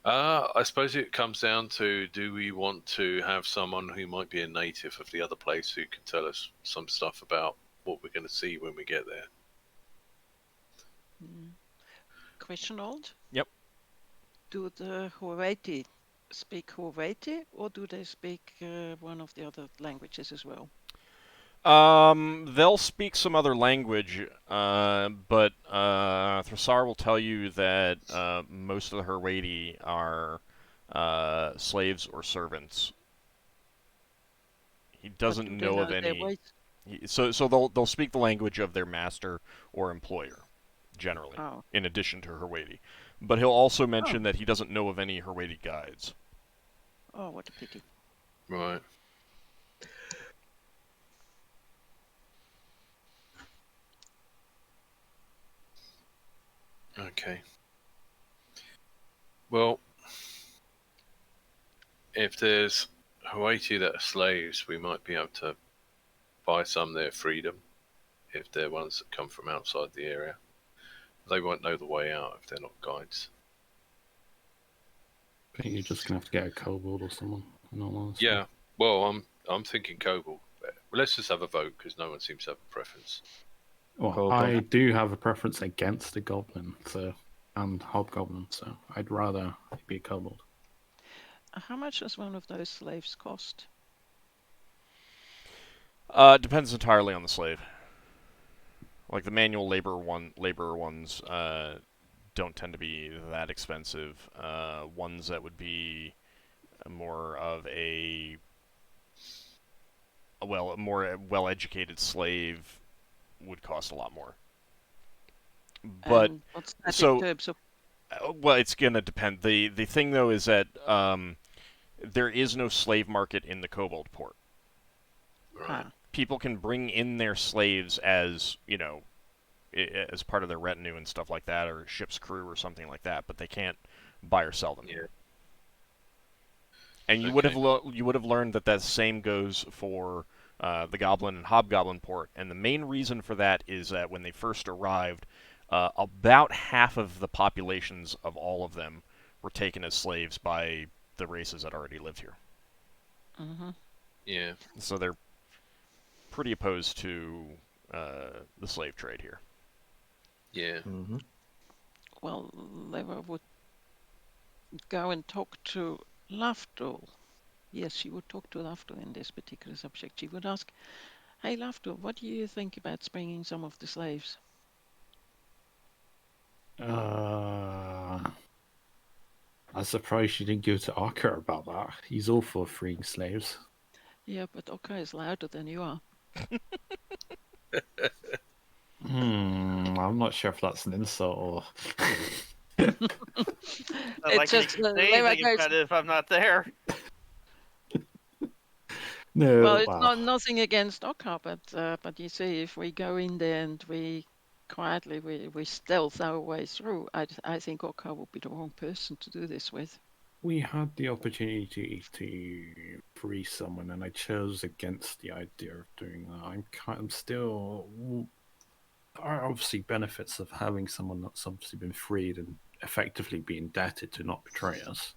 I suppose it comes down to, do we want to have someone who might be a native of the other place who can tell us some stuff about what we're going to see when we get there? Question, Old? Yep. Do the Horvati speak Horvati, or do they speak one of the other languages as well? They'll speak some other language, but Thrasar will tell you that most of the Horvati are slaves or servants. He doesn't do they know of their any. ways? So they'll speak the language of their master or employer, generally, Oh. in addition to Horvati. But he'll also mention that he doesn't know of any Horvati guides. Oh, what a pity. Right. Okay. Well, if there's Hawaii that are slaves, we might be able to buy some their freedom if they're ones that come from outside the area. They won't know the way out if they're not guides. I think you're just gonna have to get a kobold or someone. In all honesty. Yeah. Well, I'm thinking kobold. Let's just have a vote because no one seems to have a preference. Well, Kobold. I do have a preference against a goblin, and hobgoblin, so I'd rather it be a kobold. How much does one of those slaves cost? Depends entirely on the slave. Like the manual laborer ones don't tend to be that expensive. Ones that would be more of a more well-educated slave would cost a lot more. But And what's that so- in terms of? well, it's gonna depend. The thing though is that there is no slave market in the Kobold port. Right. People can bring in their slaves as as part of their retinue and stuff like that, or ship's crew or something like that, but they can't buy or sell them. Yeah. And you would have learned that same goes for the Goblin and Hobgoblin port, and the main reason for that is that when they first arrived, about half of the populations of all of them were taken as slaves by the races that already lived here. Mm-hmm. Yeah. So they're pretty opposed to the slave trade here. Yeah. Mm-hmm. Well, Leva would go and talk to Lafdul. Yes, she would talk to Lafdul in this particular subject. She would ask, "Hey, Lafdul, what do you think about bringing some of the slaves?" I'm surprised you didn't go to Ockar about that. He's all for freeing slaves. Yeah, but Ockar is louder than you are. I'm not sure if that's an insult or. Not It's like just you can say Leva anything goes. about it if I'm not there. No, Well, it's not nothing against Ockar, but you see, if we go in there and we quietly we stealth our way through, I think Ockar would be the wrong person to do this with. We had the opportunity to free someone, and I chose against the idea of doing that. I'm still. There are obviously benefits of having someone that's obviously been freed and effectively be indebted to not betray us.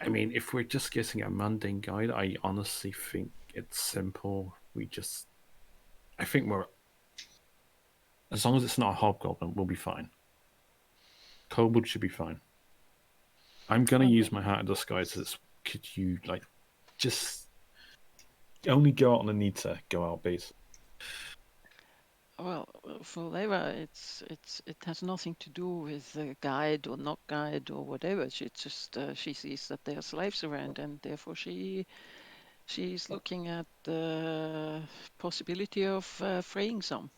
I mean, if we're just getting a mundane guide, I honestly think it's simple. I think as long as it's not a hobgoblin, we'll be fine. Kobold should be fine. I'm gonna use my hat of disguises. Could you just only go out on a need to go out, please? Well, for Leva, it has nothing to do with guide or not guide or whatever. She just she sees that there are slaves around, and therefore she's looking at the possibility of freeing some.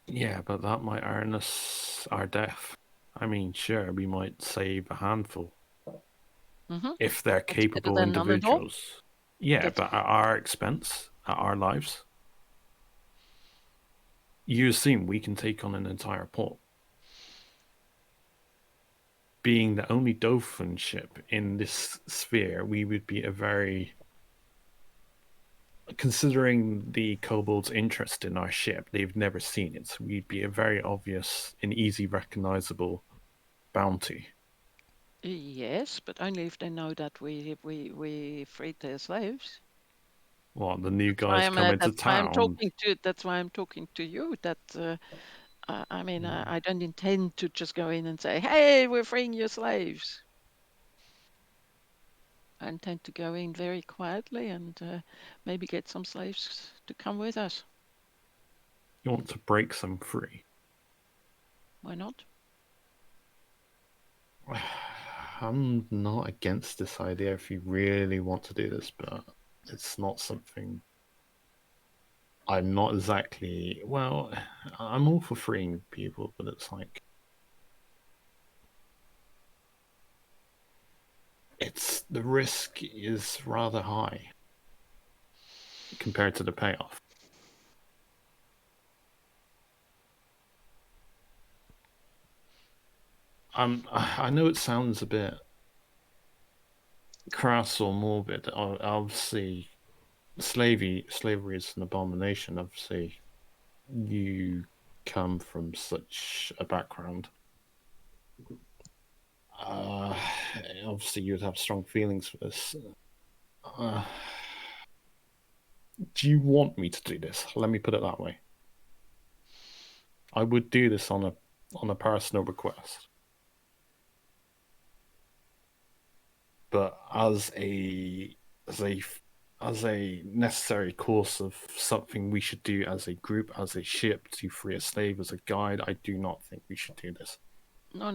Yeah, but that might earn us our death. I mean, sure, we might save a handful if they're That's better capable than none at all. individuals. Yeah, That's but at our expense, at our lives. You assume we can take on an entire port. Being the only dolphin ship in this sphere, we would be a very... Considering the kobolds' interest in our ship, they've never seen it, so we'd be a very obvious and easy recognizable bounty. yes, but only if they know that we freed their slaves. Well, the new That's why guys come into that's why I'm town. talking to. That's why I'm talking to you. That I mean, I don't intend to just go in and say, "Hey, we're freeing your slaves." I intend to go in very quietly and maybe get some slaves to come with us. You want to break some free. Why not? I'm not against this idea if you really want to do this, but it's not something I'm not exactly... Well, I'm all for freeing people, but it's like... The risk is rather high compared to the payoff. I know it sounds a bit crass or morbid. Obviously, slavery is an abomination. Obviously, you come from such a background. Obviously, you'd have strong feelings for this. Do you want me to do this? Let me put it that way. I would do this on a personal request. But as a necessary course of something we should do as a group, as a ship, to free a slave, as a guide, I do not think we should do this. No.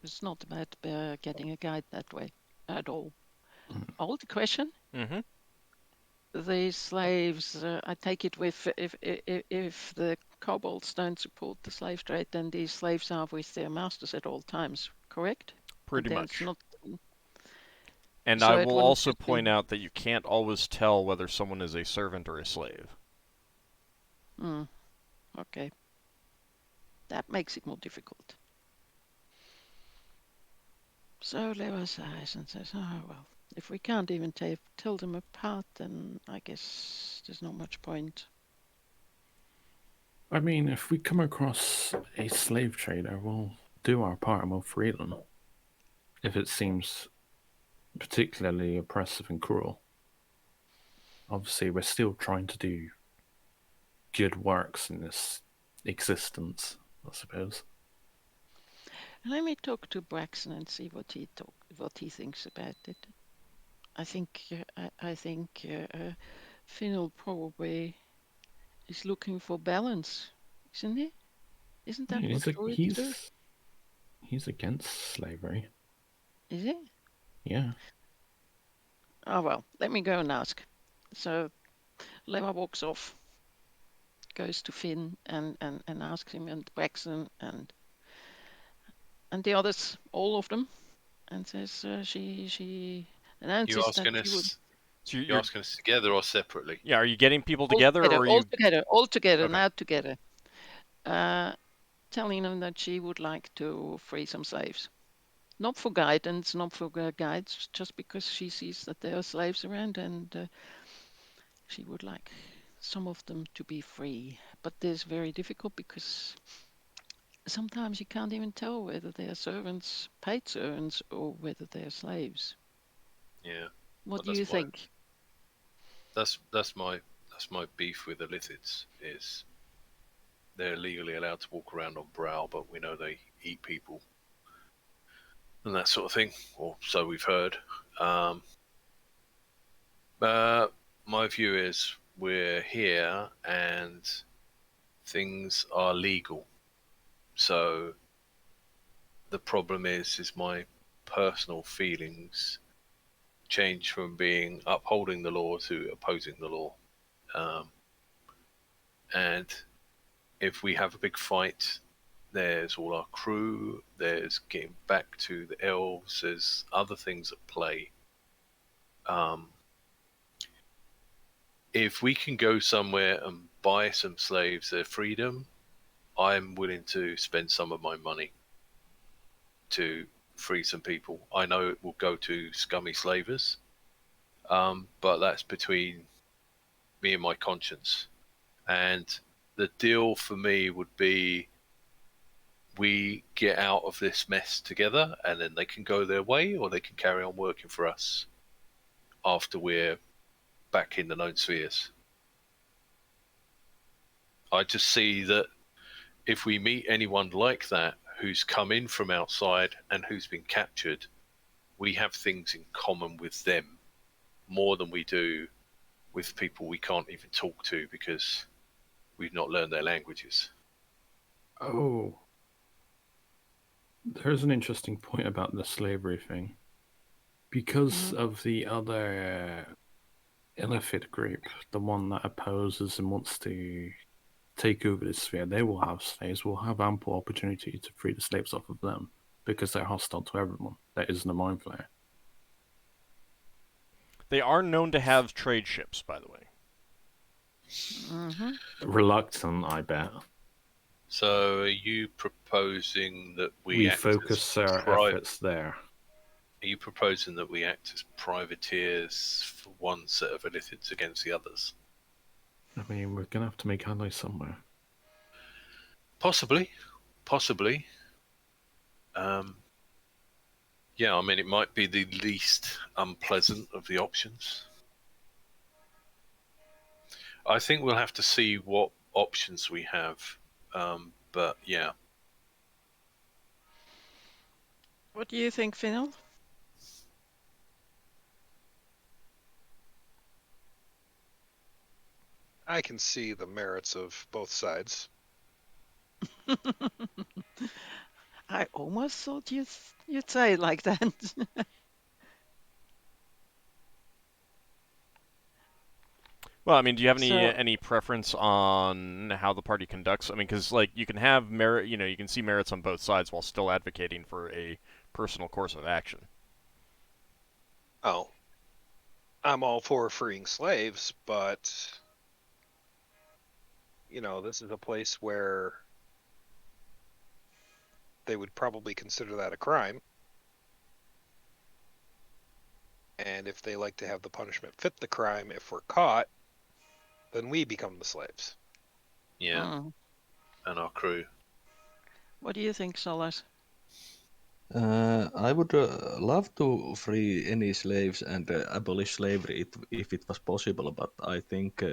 It's not about getting a guide that way at all. Old question. Mm-hmm. The slaves, I take it with if the kobolds don't support the slave trade, then these slaves are with their masters at all times, correct? Pretty And there's much. not. And So I it will wouldn't also just be. point out that you can't always tell whether someone is a servant or a slave. Okay. That makes it more difficult. So Leva sighs and says, "Oh well, if we can't even tell them apart, then I guess there's not much point." I mean, if we come across a slave trader, we'll do our part and we'll free them. If it seems particularly oppressive and cruel. Obviously, we're still trying to do good works in this existence, I suppose. Let me talk to Braxon and see what he thinks about it. I think Finnel probably is looking for balance, isn't he? Isn't that what druids do? He's against slavery. Is he? Yeah. Oh well, let me go and ask. So Lema walks off, goes to Finn and asks him, and Braxon and the others, all of them, and says she You announces that asking she would. us? So You're asking us together or separately? yeah, are you getting people together, or are you? All together, Okay. now together. Telling them that she would like to free some slaves. Not for guidance, not for guides, just because she sees that there are slaves around and she would like some of them to be free. But this is very difficult because sometimes you can't even tell whether they are servants, paid servants, or whether they are slaves. Yeah. What Well, do you think? That's my beef with the lithids is they're legally allowed to walk around on Brow, but we know they eat people and that sort of thing, or so we've heard. My view is we're here and things are legal. So the problem is my personal feelings change from being upholding the law to opposing the law. And if we have a big fight, there's all our crew, there's getting back to the elves, there's other things at play. If we can go somewhere and buy some slaves their freedom, I'm willing to spend some of my money to free some people. I know it will go to scummy slavers, but that's between me and my conscience. And the deal for me would be we get out of this mess together, and then they can go their way, or they can carry on working for us after we're back in the known spheres. I just see that if we meet anyone like that who's come in from outside and who's been captured, we have things in common with them more than we do with people we can't even talk to because we've not learned their languages. Oh. There's an interesting point about the slavery thing. Because of the other Illithid group, the one that opposes and wants to take over the sphere, they will have slaves. We'll have ample opportunity to free the slaves off of them because they're hostile to everyone. That isn't a mind flayer. They are known to have trade ships, by the way. Reluctant, I bet. So are you proposing that We act focus as our efforts there. Are you proposing that we act as privateers for one set of Illithids against the others? I mean, we're going to have to make allies somewhere. Possibly. Yeah, I mean, it might be the least unpleasant of the options. I think we'll have to see what options we have. But yeah. What do you think, Finnel? I can see the merits of both sides. I almost thought you'd say it like that. Well, I mean, do you have So- any preference on how the party conducts? I mean, because like you can have merit, you can see merits on both sides while still advocating for a personal course of action. Oh, I'm all for freeing slaves, but this is a place where they would probably consider that a crime. And if they like to have the punishment fit the crime, if we're caught, then we become the slaves. Yeah. And our crew. What do you think, Solas? I would love to free any slaves and abolish slavery if it was possible, but I think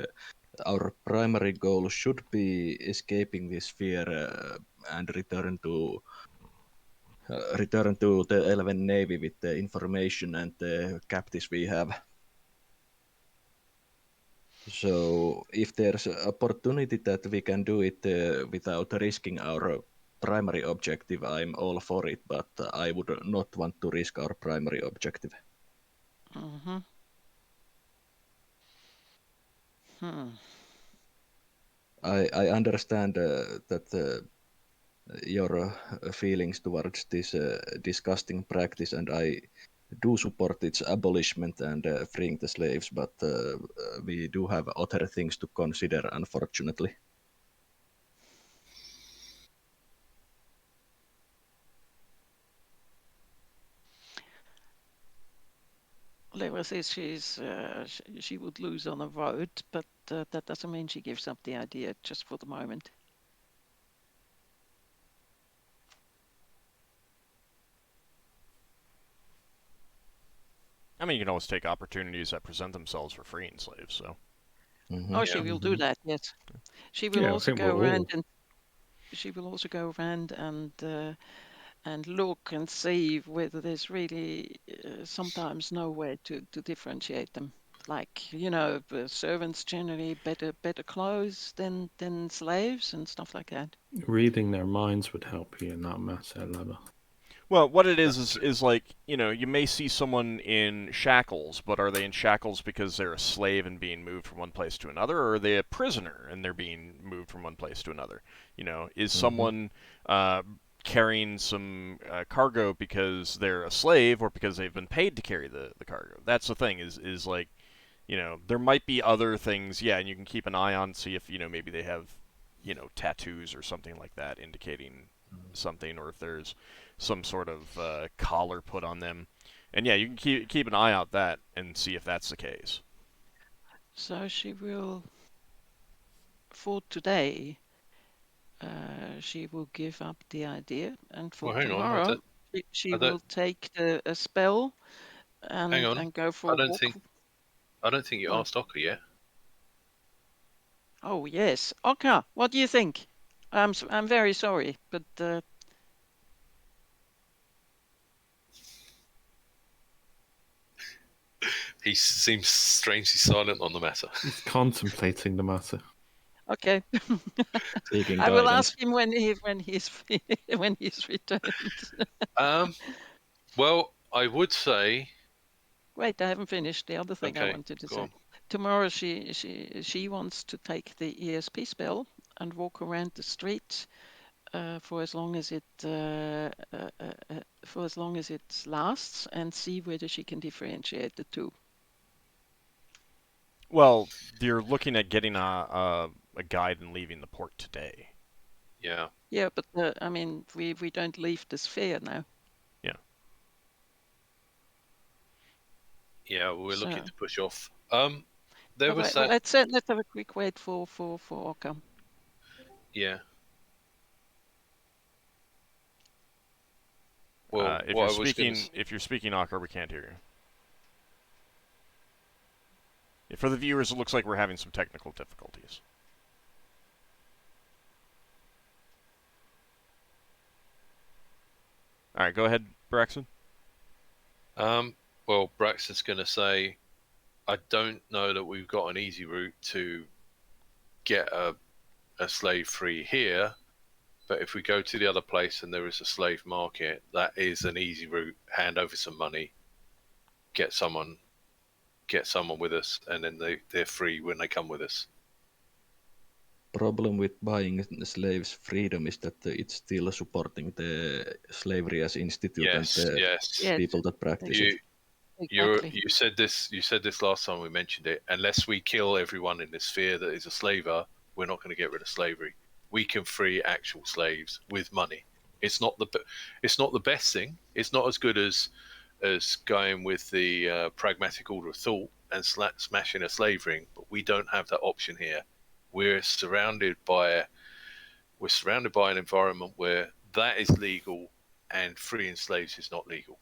our primary goal should be escaping this sphere and return to the Elven Navy with the information and the captives we have. So if there's an opportunity that we can do it without risking our primary objective, I'm all for it, but I would not want to risk our primary objective. I understand that your feelings towards this disgusting practice, and I do support its abolishment and freeing the slaves, but we do have other things to consider, unfortunately. Leva says she would lose on a vote, but that doesn't mean she gives up the idea just for the moment. I mean, you can always take opportunities that present themselves for freeing slaves. So. Mm-hmm. Oh, she will do that. Yes, she will also go around and and look and see whether there's really sometimes no way to differentiate them. Like servants generally better clothes than slaves and stuff like that. Reading their minds would help you in that matter, Leva. Well, what it is like, you may see someone in shackles, but are they in shackles because they're a slave and being moved from one place to another, or are they a prisoner and they're being moved from one place to another? Is someone carrying some cargo because they're a slave or because they've been paid to carry the cargo? That's the thing, is like, there might be other things, yeah, and you can keep an eye on, see if, maybe they have, tattoos or something like that indicating something, or if there's some sort of collar put on them. And yeah, you can keep an eye out that and see if that's the case. So she will, for today, she will give up the idea, and for Well, hang on. tomorrow, she I don't. will take a spell Hang on. and go for I a don't walk. think. I don't think you What? asked Ockar yet. Oh yes, Ockar, what do you think? I'm very sorry, but He seems strangely silent on the matter. He's contemplating the matter. okay. Seeking I will guidance. ask him when he's when he's returned. Well, I would say. Wait, I haven't finished the other thing I Okay, wanted to go say. on. Tomorrow she wants to take the ESP spell and walk around the street for as long as it lasts, and see whether she can differentiate the two. Well, you're looking at getting a guide and leaving the port today. Yeah. Yeah, but I mean, we don't leave the sphere now. Yeah. Yeah, we're looking So- to push off. There was Well, that. let's have a quick wait for Ockar. Yeah. Well, If what you're I was going speaking, if you're speaking Ockar, we can't hear you. Yeah, for the viewers, it looks like we're having some technical difficulties. All right, go ahead, Braxon. Well, Braxton's going to say, I don't know that we've got an easy route to get a slave free here, but if we go to the other place and there is a slave market, that is an easy route. Hand over some money, get someone with us, and then they're free when they come with us. Problem with buying slaves' freedom is that it's still supporting the slavery as institute and the Yes. people that practice it. Exactly. You said this last time we mentioned it. Unless we kill everyone in this sphere that is a slaver, we're not going to get rid of slavery. We can free actual slaves with money. It's not the best thing. It's not as good as going with the pragmatic order of thought and smashing a slave ring. But we don't have that option here. We're surrounded by an environment where that is legal and freeing slaves is not legal.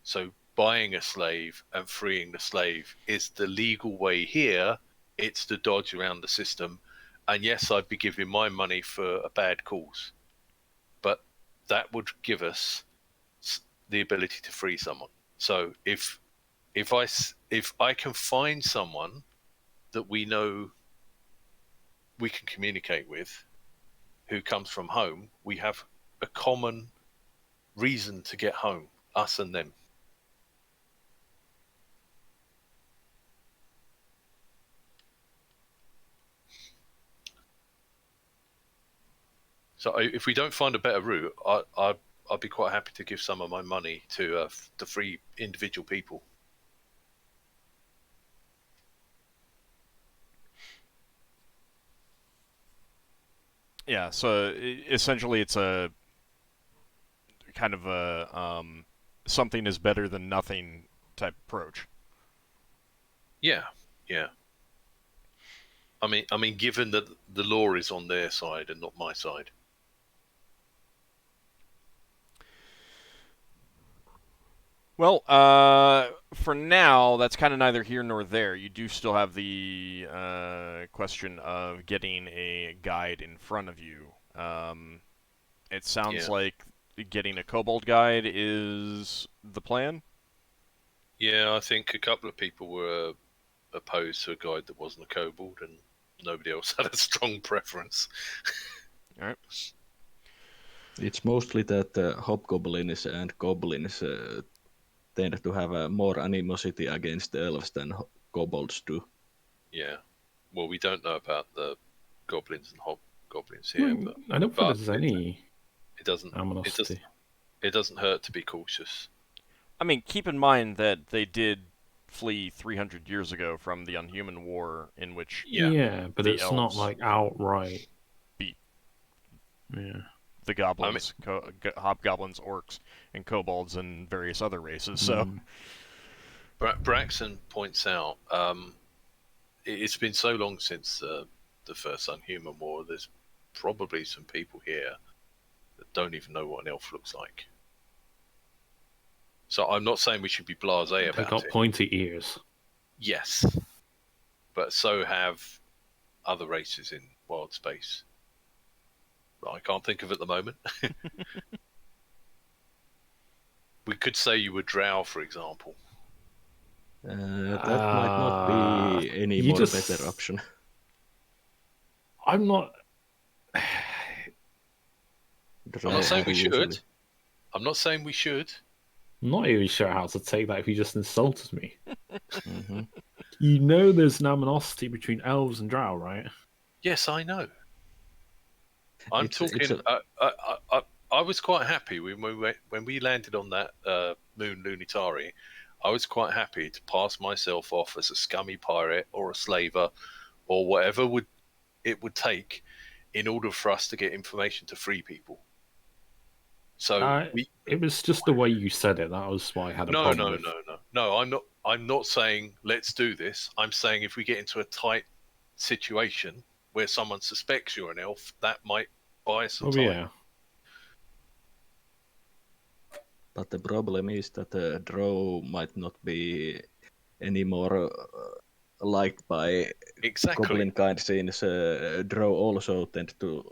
So buying a slave and freeing the slave is the legal way here. It's the dodge around the system. And yes, I'd be giving my money for a bad cause, but that would give us the ability to free someone. So if I can find someone that we know we can communicate with, who comes from home, we have a common reason to get home, us and them. So if we don't find a better route, I'd be quite happy to give some of my money to the free individual people. Yeah, so essentially it's a kind of a something is better than nothing type approach. Yeah. I mean, given that the law is on their side and not my side. Well, for now, that's kind of neither here nor there. You do still have the question of getting a guide in front of you. It sounds like getting a kobold guide is the plan. Yeah, I think a couple of people were opposed to a guide that wasn't a kobold, and nobody else had a strong preference. All right. It's mostly that hobgoblins and goblins tend to have more animosity against elves than kobolds do. Yeah. Well, we don't know about the goblins and hobgoblins here, but I don't think there's any it doesn't. animosity. It doesn't hurt to be cautious. I mean, keep in mind that they did flee 300 years ago from the Unhuman War, in which Yeah. But the it's not elves like outright. beat Yeah. the goblins, hobgoblins, orcs, and kobolds, and various other races. So, Braxon points out it's been so long since the first Unhuman War. There's probably some people here that don't even know what an elf looks like. So I'm not saying we should be blasé They about got it. pointy ears. Yes, but so have other races in Wildspace. I can't think of at the moment. We could say you were Drow, for example. That might not be any you more just- better option. I'm not. I'm not saying we Usually. should. I'm not saying we should. I'm not even sure how to take that if you just insulted me. Mhm. You know there's an animosity between elves and drow, right? Yes, I know. I'm It's talking. I was quite happy when we landed on that moon Lunitari. I was quite happy to pass myself off as a scummy pirate or a slaver or whatever it would take in order for us to get information to free people. So It was just the way you said it. That was why I had a problem with. No. I'm not saying let's do this. I'm saying if we get into a tight situation where someone suspects you're an elf, that might buy us some time. Yeah. But the problem is that drow might not be any more liked by Exactly. goblin kind, since drow also tend to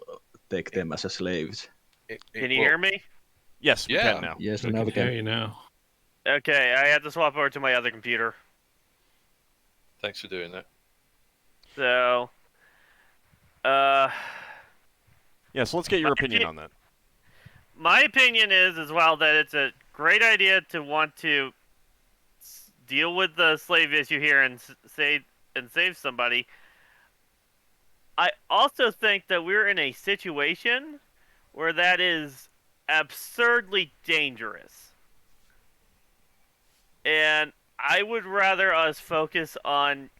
take them as slaves. Can you hear me? yes, we Yeah. can now. Yes, I now can we hear can. you now. Okay, I had to swap over to my other computer. Thanks for doing that. So, Yeah, so let's get your My opinion opinion- on that. my opinion is as well that it's a great idea to want to deal with the slave issue here and save somebody. I also think that we're in a situation where that is absurdly dangerous. And I would rather us focus on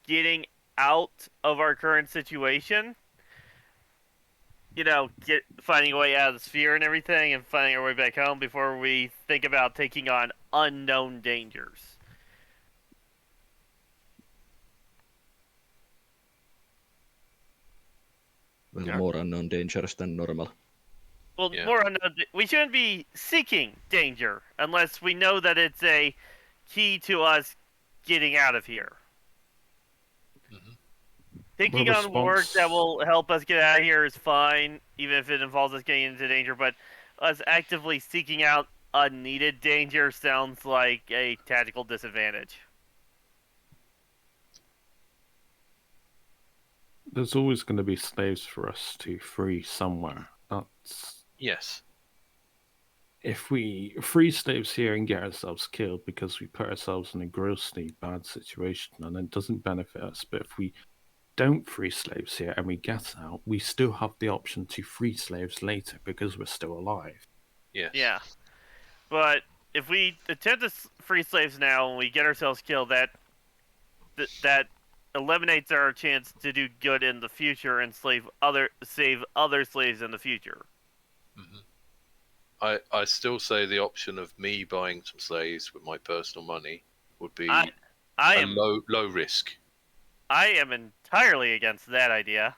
getting out of our current situation. You know, finding a way out of the sphere and everything, and finding our way back home before we think about taking on unknown dangers. Well, Yeah. more unknown dangers than normal. Well, Yeah. more unknown. We shouldn't be seeking danger unless we know that it's a key to us getting out of here. Mhm. Taking Well, on work response- that will help us get out of here is fine, even if it involves us getting into danger. But us actively seeking out unneeded danger sounds like a tactical disadvantage. There's always going to be slaves for us to free somewhere. That's Yes. if we free slaves here and get ourselves killed because we put ourselves in a grossly bad situation and it doesn't benefit us. But if we don't free slaves here and we get out, we still have the option to free slaves later because we're still alive. Yes. Yeah. But if we attempt to free slaves now and we get ourselves killed, that eliminates our chance to do good in the future and save other slaves in the future. Mhm. I still say the option of me buying some slaves with my personal money would be I a am low risk. I am entirely against that idea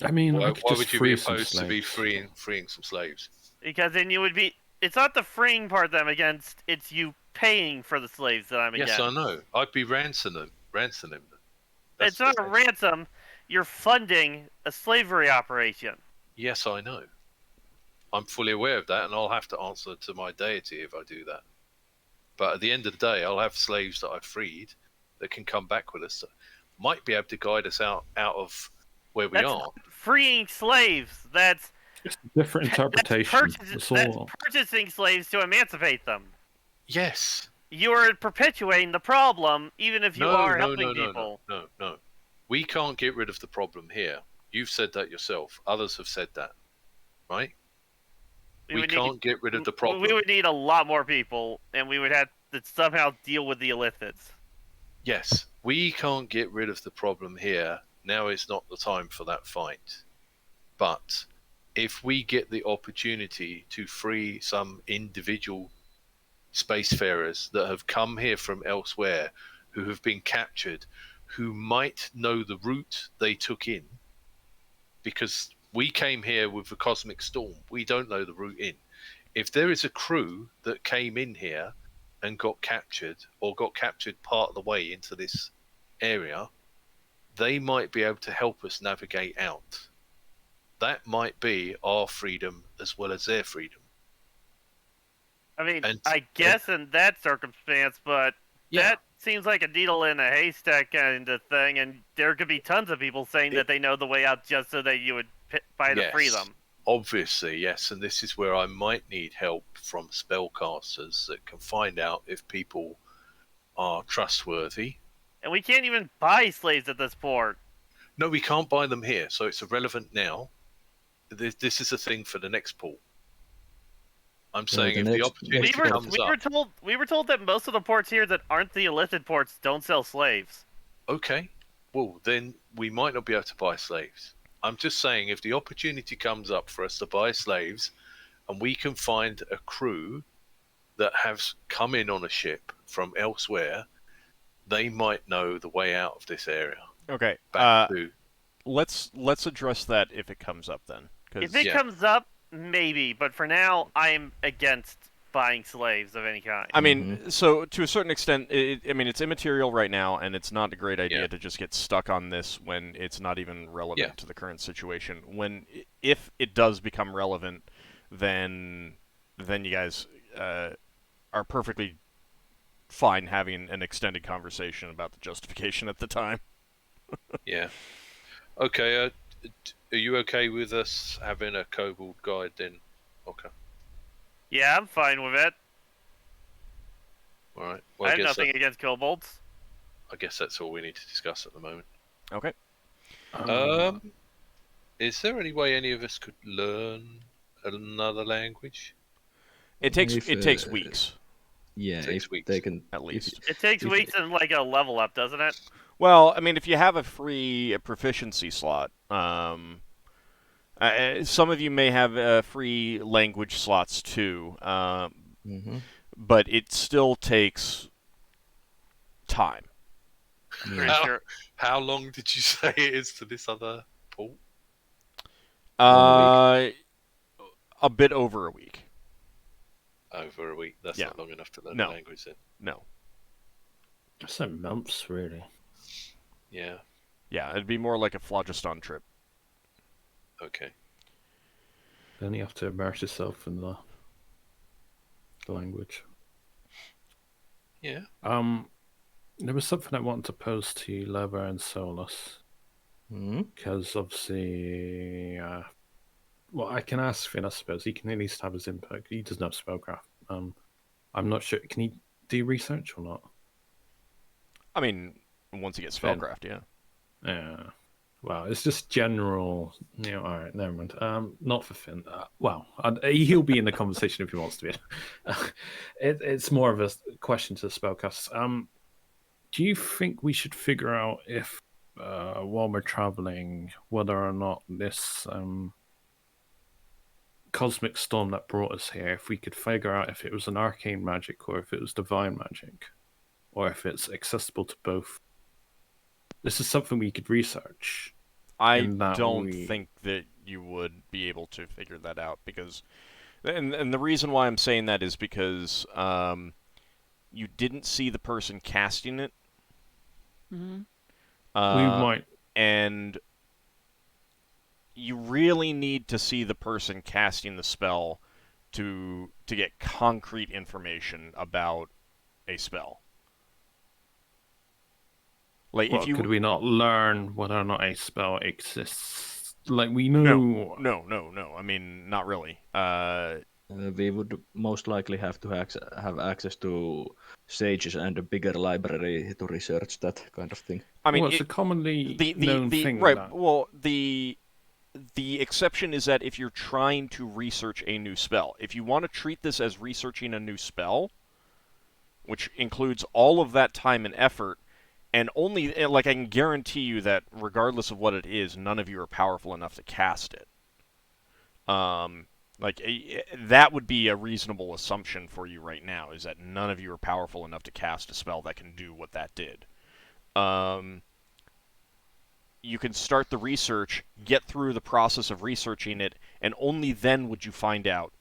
I mean, I Why could would just you be free some opposed to be slaves. freeing some slaves? because then you would be. It's not the freeing part that I'm against. It's you paying for the slaves that I'm Yes, against. I know. I'd be ransoming them. It's not a ransom. You're funding a slavery operation. Yes, I know. I'm fully aware of that, and I'll have to answer to my deity if I do that. But at the end of the day, I'll have slaves that I've freed that can come back with us, that might be able to guide us out of where we That's are. not freeing slaves. That's It's a different interpretation. That's That's all. purchasing slaves to emancipate them. Yes. You are perpetuating the problem, even if you are helping people. No. We can't get rid of the problem here. You've said that yourself. Others have said that, right? We can't get rid of the problem. We would need a lot more people, and we would have to somehow deal with the illithids. Yes, we can't get rid of the problem here. Now is not the time for that fight. But if we get the opportunity to free some individual spacefarers that have come here from elsewhere, who have been captured, who might know the route they took in, because we came here with the cosmic storm, we don't know the route in. If there is a crew that came in here and got captured, or got captured part of the way into this area, they might be able to help us navigate out. That might be our freedom as well as their freedom. I mean, I guess in that circumstance, but that seems like a needle in a haystack kind of thing, and there could be tons of people saying that they know the way out just so that you would buy to free them. Obviously, yes, and this is where I might need help from spellcasters that can find out if people are trustworthy. And we can't even buy slaves at this port. No, we can't buy them here, so it's irrelevant now. This is a thing for the next port. I'm saying if the opportunity comes up... We were told that most of the ports here that aren't the illicit ports don't sell slaves. Okay, well, then we might not be able to buy slaves. I'm just saying if the opportunity comes up for us to buy slaves and we can find a crew that has come in on a ship from elsewhere, they might know the way out of this area. Okay, let's address that if it comes up then. If it comes up, maybe, but for now, I'm against buying slaves of any kind. I mean, so to a certain extent, it's immaterial right now, and it's not a great idea to just get stuck on this when it's not even relevant to the current situation. If it does become relevant, then you guys are perfectly fine having an extended conversation about the justification at the time. Yeah. Okay, are you okay with us having a kobold guide then? Okay. Yeah, I'm fine with it. Alright. Well, I have nothing against kobolds. I guess that's all we need to discuss at the moment. Okay. Is there any way any of us could learn another language? It takes weeks. Yeah, it takes weeks. They can at least. It takes weeks and like a level up, doesn't it? Well, I mean, if you have a free proficiency slot, some of you may have free language slots too, but it still takes time. Yeah. How long did you say it is to this other port? A bit over a week. Over a week? That's not long enough to learn the language then? No. That's months, really. Yeah. Yeah, it'd be more like a phlogiston trip. Okay. Then you have to immerse yourself in the language. Yeah. There was something I wanted to pose to Lever and Solas. Because obviously, well, I can ask Finn, I suppose. He can at least have his input. He doesn't have spellcraft. I'm not sure. Can he do research or not? I mean, once he gets spellcraft, yeah. Yeah. Well, it's just general. All right, never mind. Not for Finn. He'll be in the conversation if he wants to be. It's more of a question to the spellcasters. Do you think we should figure out if, while we're traveling, whether or not this cosmic storm that brought us here, if we could figure out if it was an arcane magic or if it was divine magic, or if it's accessible to both? This is something we could research. I don't think that you would be able to figure that out because, and the reason why I'm saying that is because you didn't see the person casting it. Mm-hmm. We might, and you really need to see the person casting the spell to get concrete information about a spell. Like, could we not learn whether or not a spell exists Like, we know... No. I mean, not really. We would most likely have to have access to sages and a bigger library to research that kind of thing. I mean, well, it's a commonly the known thing. right. That... Well, the exception is that if you're trying to research a new spell, if you want to treat this as researching a new spell, which includes all of that time and effort, and only, like, I can guarantee you that regardless of what it is, none of you are powerful enough to cast it. That would be a reasonable assumption for you right now, is that none of you are powerful enough to cast a spell that can do what that did. You can start the research, get through the process of researching it, and only then would you find out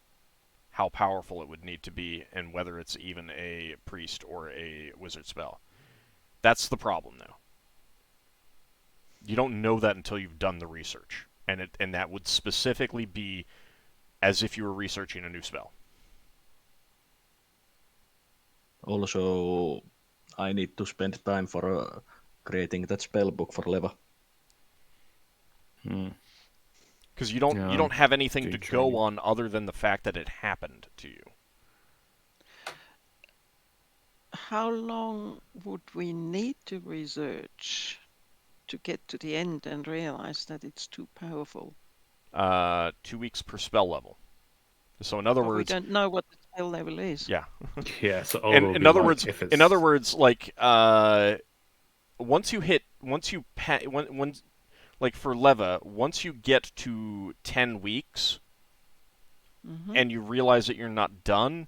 how powerful it would need to be and whether it's even a priest or a wizard spell. That's the problem, though. You don't know that until you've done the research, and that would specifically be as if you were researching a new spell. Also, I need to spend time for creating that spell book for Leva. Because you don't have anything to training. go on other than the fact that it happened to you. How long would we need to research to get to the end and realize that it's too powerful? 2 weeks per spell level. So in other But we words, don't know what the spell level is. yeah. Yeah, so In other words, like like for Leva, once you get to 10 weeks and you realize that you're not done,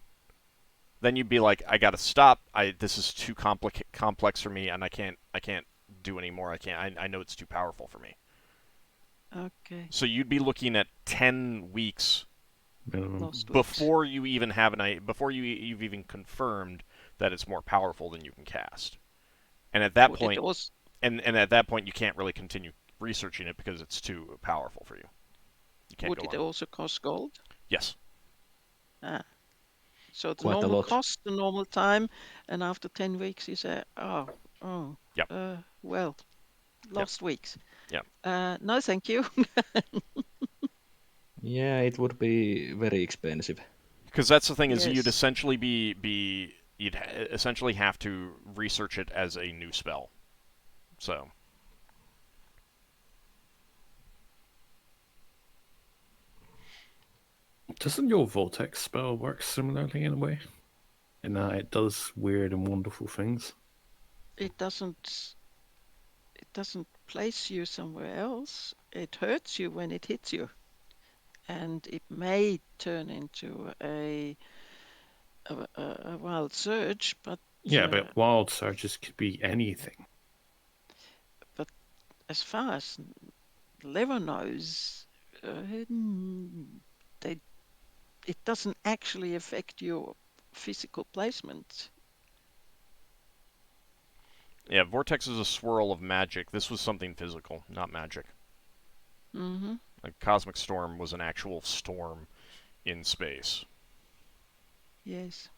then you'd be like, I gotta stop. This is too complex for me, and I can't do anymore. I know it's too powerful for me. Okay. So you'd be looking at 10 weeks Lost before you even have before you've even confirmed that it's more powerful than you can cast. And at that point, and at that point, you can't really continue researching it because it's too powerful for you. You can't Would go it on. also cost gold? Yes. So the Quite a normal lot. cost, the normal time, and after 10 weeks you say, Yep. Well, lost weeks. Yeah. No, thank you. Yeah, it would be very expensive. Because that's the thing, is you'd Yes. essentially essentially have to research it as a new spell. So. Doesn't your Vortex spell work similarly in a way? In that it does weird and wonderful things? It doesn't place you somewhere else. It hurts you when it hits you. And it may turn into a wild surge, but Yeah, but wild surges could be anything. But as far as Lever knows, it doesn't actually affect your physical placement. Yeah, Vortex is a swirl of magic. This was something physical, not magic. Mm-hmm. Like Cosmic Storm was an actual storm in space. Yes.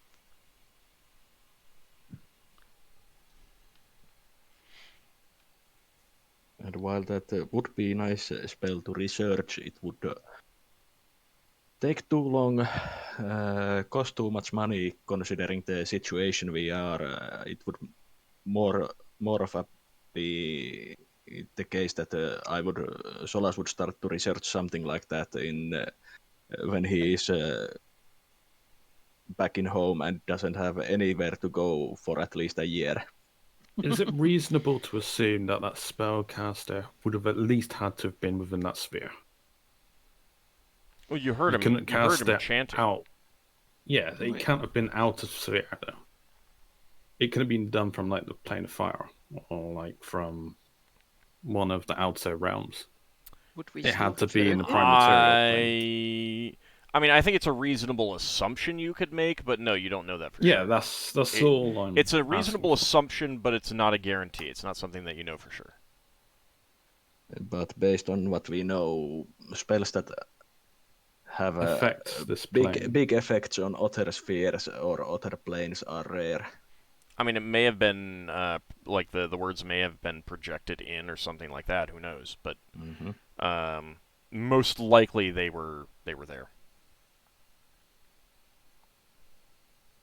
And while that would be a nice spell to research, it would take too long, cost too much money considering the situation we are. It would more of a be the case that Solas would start to research something like that when he is back in home and doesn't have anywhere to go for at least a year. Is it reasonable to assume that spellcaster would have at least had to have been within that sphere? Well, you heard him. Couldn't You heard cast him it chanting. out. Yeah, it Wait. can't have been out of sphere though. It could have been done from like the plane of fire, or like from one of the outer realms. Would we It had still to be in the prefer prime material plane. I mean, I think it's a reasonable assumption you could make, but no, you don't know that for Yeah, sure. that's all I'm It's a asking reasonable for. assumption, but it's not a guarantee. It's not something that you know for sure. But based on what we know, spells that have Affect this plane. big effects on other spheres or other planes are rare. I mean, it may have been like the words may have been projected in or something like that. Who knows? But most likely they were there.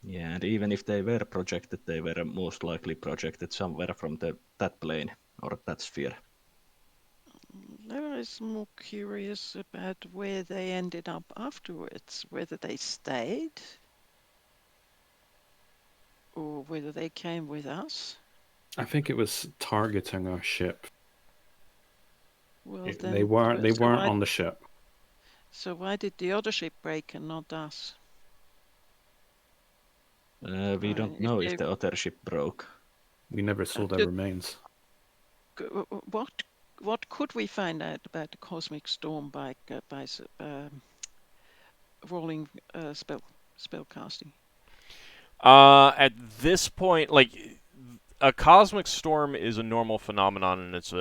Yeah, and even if they were projected, they were most likely projected somewhere from that plane or that sphere. I was more curious about where they ended up afterwards, whether they stayed or whether they came with us. I think it was targeting our ship. Well, They weren't on the ship. So why did the other ship break and not us? We don't know if the other ship broke. We never saw their remains. What could we find out about the cosmic storm by rolling spell casting? At this point, like, a cosmic storm is a normal phenomenon, and it's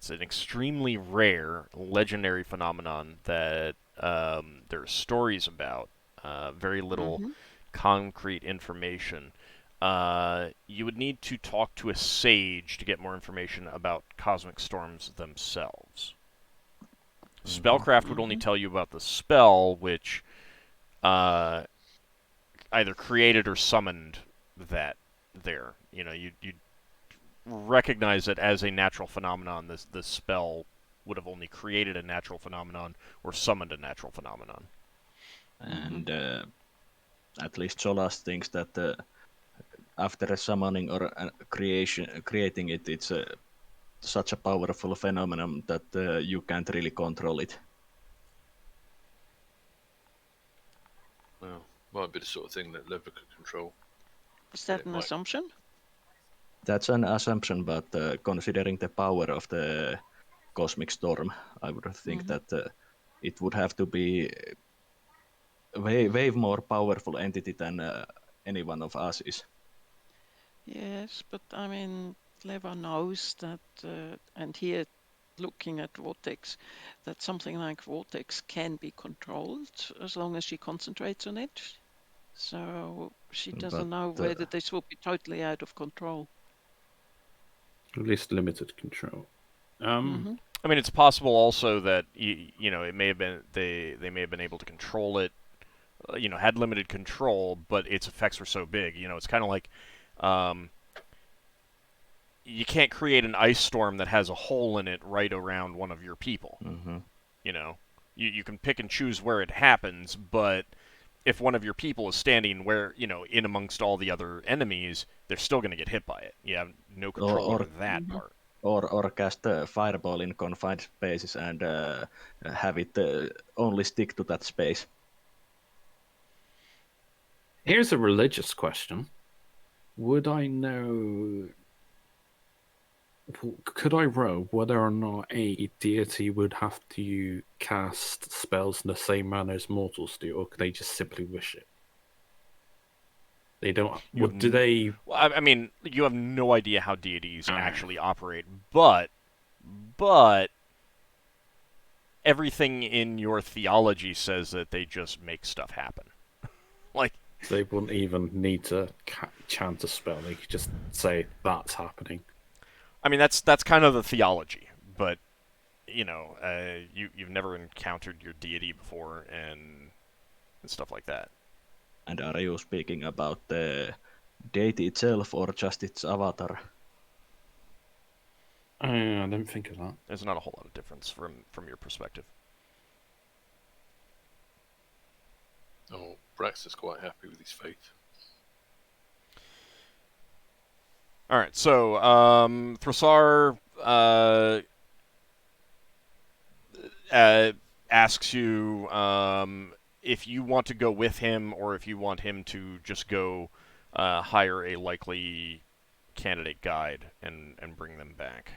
an extremely rare, legendary phenomenon that there are stories about. Very little concrete information. You would need to talk to a sage to get more information about cosmic storms themselves. Spellcraft would only tell you about the spell, which either created or summoned that there. You know, you'd recognize it as a natural phenomenon. This spell would have only created a natural phenomenon or summoned a natural phenomenon. And at least Solas thinks that after a summoning or creating it, it's such a powerful phenomenon that you can't really control it. Well, might be the sort of thing that Lever could control. Is that an assumption? That's an assumption, but considering the power of the cosmic storm, I would think that it would have to be way more powerful entity than any one of us is. Yes, but I mean, Leva knows that, and here, looking at Vortex, that something like Vortex can be controlled as long as she concentrates on it. So she doesn't know whether this will be totally out of control. At least limited control. I mean, it's possible also that you know, it may have been they may have been able to control it, you know, had limited control, but its effects were so big. You know, it's kind of like you can't create an ice storm that has a hole in it right around one of your people. You know, you can pick and choose where it happens, but if one of your people is standing where, you know, in amongst all the other enemies, they're still going to get hit by it. You have no control over that part. Or cast a fireball in confined spaces and have it only stick to that space. Here's a religious question. Would I know... Could I roll whether or not a deity would have to cast spells in the same manner as mortals do, or could they just simply wish it? They don't... do they... Well, I mean, you have no idea how deities actually operate, but everything in your theology says that they just make stuff happen. Like, they wouldn't even need to chant a spell. They could just say, that's happening. I mean, that's kind of the theology, but, you know, you've never encountered your deity before and stuff like that. And are you speaking about the deity itself or just its avatar? I didn't think of that. There's not a whole lot of difference from your perspective. Oh, Braxon's quite happy with his fate. All right, so Thrasar asks you if you want to go with him or if you want him to just go hire a likely candidate guide and bring them back.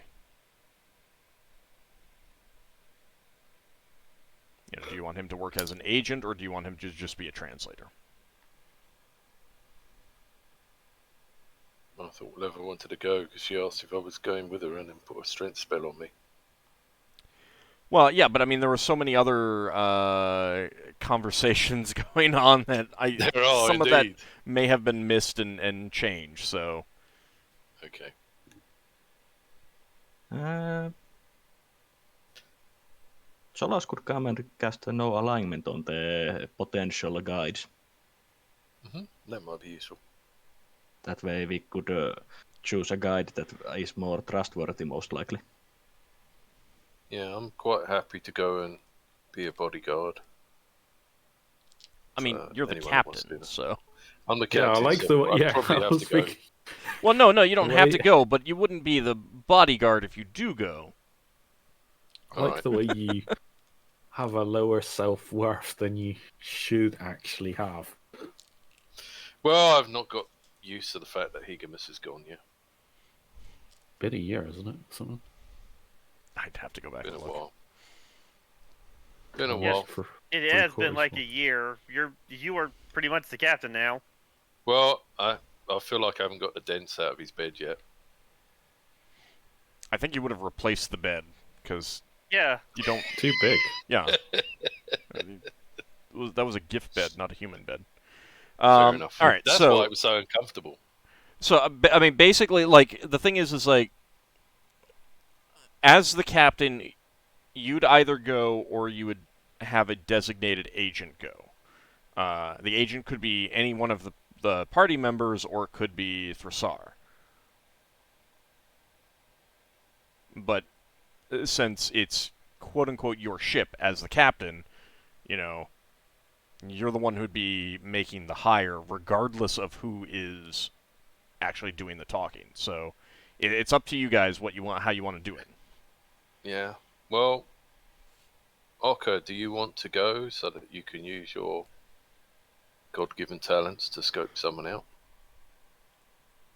You know, do you want him to work as an agent or do you want him to just be a translator? I thought Lever wanted to go because she asked if I was going with her and then put a strength spell on me. Well, yeah, but I mean, there were so many other conversations going on that some of that may have been missed and changed. So, okay. Solas could come and cast a no alignment on the potential guides. That might be useful. That way we could choose a guide that is more trustworthy, most likely. Yeah, I'm quite happy to go and be a bodyguard. I mean, you're the anyone who wants to do captain, that. so. I'm the Yeah, captain. I like so the way. I'd Yeah, probably I have was to go. thinking. Well, no, you don't have to Wait. go, but you wouldn't be the bodyguard if you do go. I like Alright. the way you have a lower self-worth than you should actually have. Well, I've not got used to the fact that Hegemus is gone yet. Been a year, isn't it? Something. I'd have to go back Been a and look. while. Been a Yes. while. For It three has been quarters like more. a year. You are pretty much the captain now. Well, I feel like I haven't got the dents out of his bed yet. I think you would have replaced the bed, because Yeah. you don't. Too big. Yeah. That was a gift bed, not a human bed. Fair enough. All right, That's so why it was so uncomfortable. So, I mean, basically, like, the thing is like, as the captain, you'd either go or you would have a designated agent go. The agent could be any one of the party members, or it could be Thrasar. But since it's quote-unquote your ship as the captain, you know, you're the one who'd be making the hire, regardless of who is actually doing the talking. So it's up to you guys what you want, how you want to do it. Yeah. Well, Ockar, do you want to go so that you can use your God-given talents to scope someone out?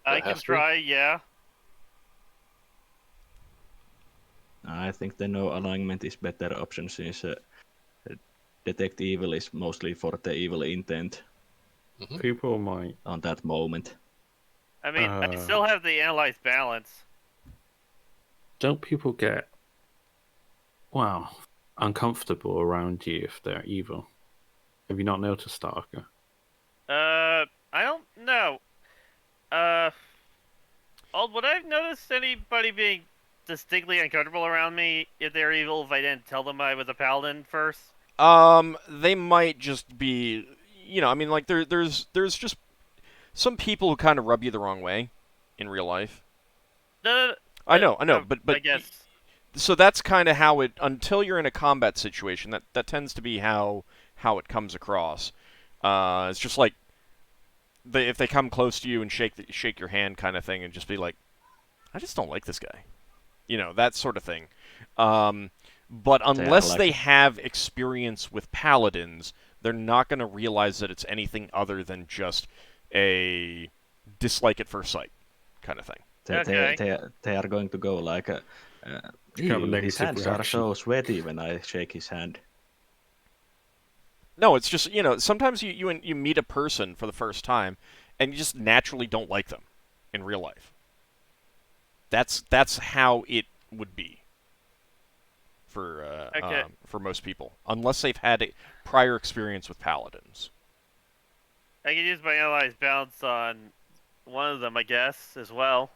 I That can has to. try, yeah. I think the no alignment is better option since detect evil is mostly for the evil intent People might. on that moment. I mean, I still have the analyze balance. Don't people get, uncomfortable around you if they're evil? Have you not noticed that, Ockar? I don't know. Would I notice anybody being distinctly uncomfortable around me if they're evil if I didn't tell them I was a paladin first? They might just be, I mean, like there's just some people who kind of rub you the wrong way in real life. No, I know, but I guess. So that's kind of how it, until you're in a combat situation, that tends to be how it comes across. It's just like if they come close to you and shake your hand kind of thing, and just be like, I just don't like this guy, that sort of thing. But unless they have experience with paladins, they're not going to realize that it's anything other than just a dislike at first sight kind of thing. They are going to go like, his hands are so sweaty when I shake his hand. No, it's just, sometimes you meet a person for the first time, and you just naturally don't like them in real life. That's how it would be for most people, unless they've had a prior experience with paladins. I can use my analyze balance on one of them, I guess, as well.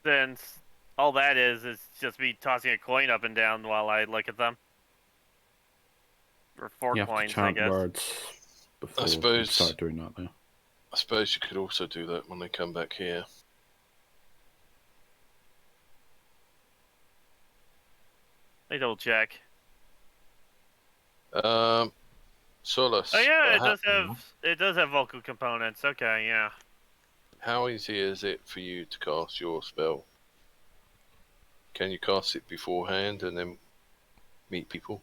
Since all that is just me tossing a coin up and down while I look at them. Or four You have coins, to chant I guess. words before you suppose- start doing that now. I suppose you could also do that when they come back here. Let me double check. Solas. Oh yeah, it does have vocal components. Okay, yeah. How easy is it for you to cast your spell? Can you cast it beforehand and then meet people?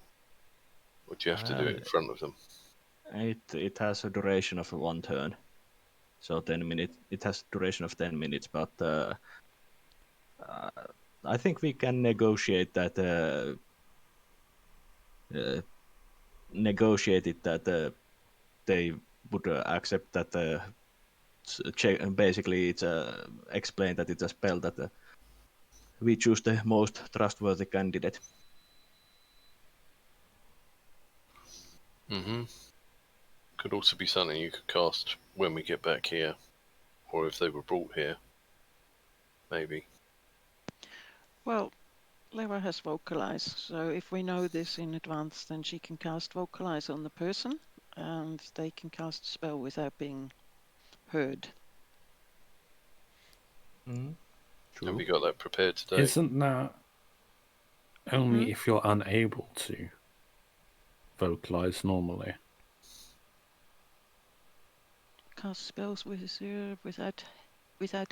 Or do you have to do it in front of them? It has a duration of 1 turn. So 10 minutes. It has duration of 10 minutes, but I think we can negotiate that. Negotiate it that they would accept that. Basically, it's explain that it's a spell that we choose the most trustworthy candidate. Could also be something you could cast when we get back here, or if they were brought here. Maybe. Well, Leva has Vocalize, so if we know this in advance, then she can cast Vocalize on the person, and they can cast a spell without being heard. Mm, Have true. we got that prepared today? Isn't that only if you're unable to vocalize normally? Cast spells without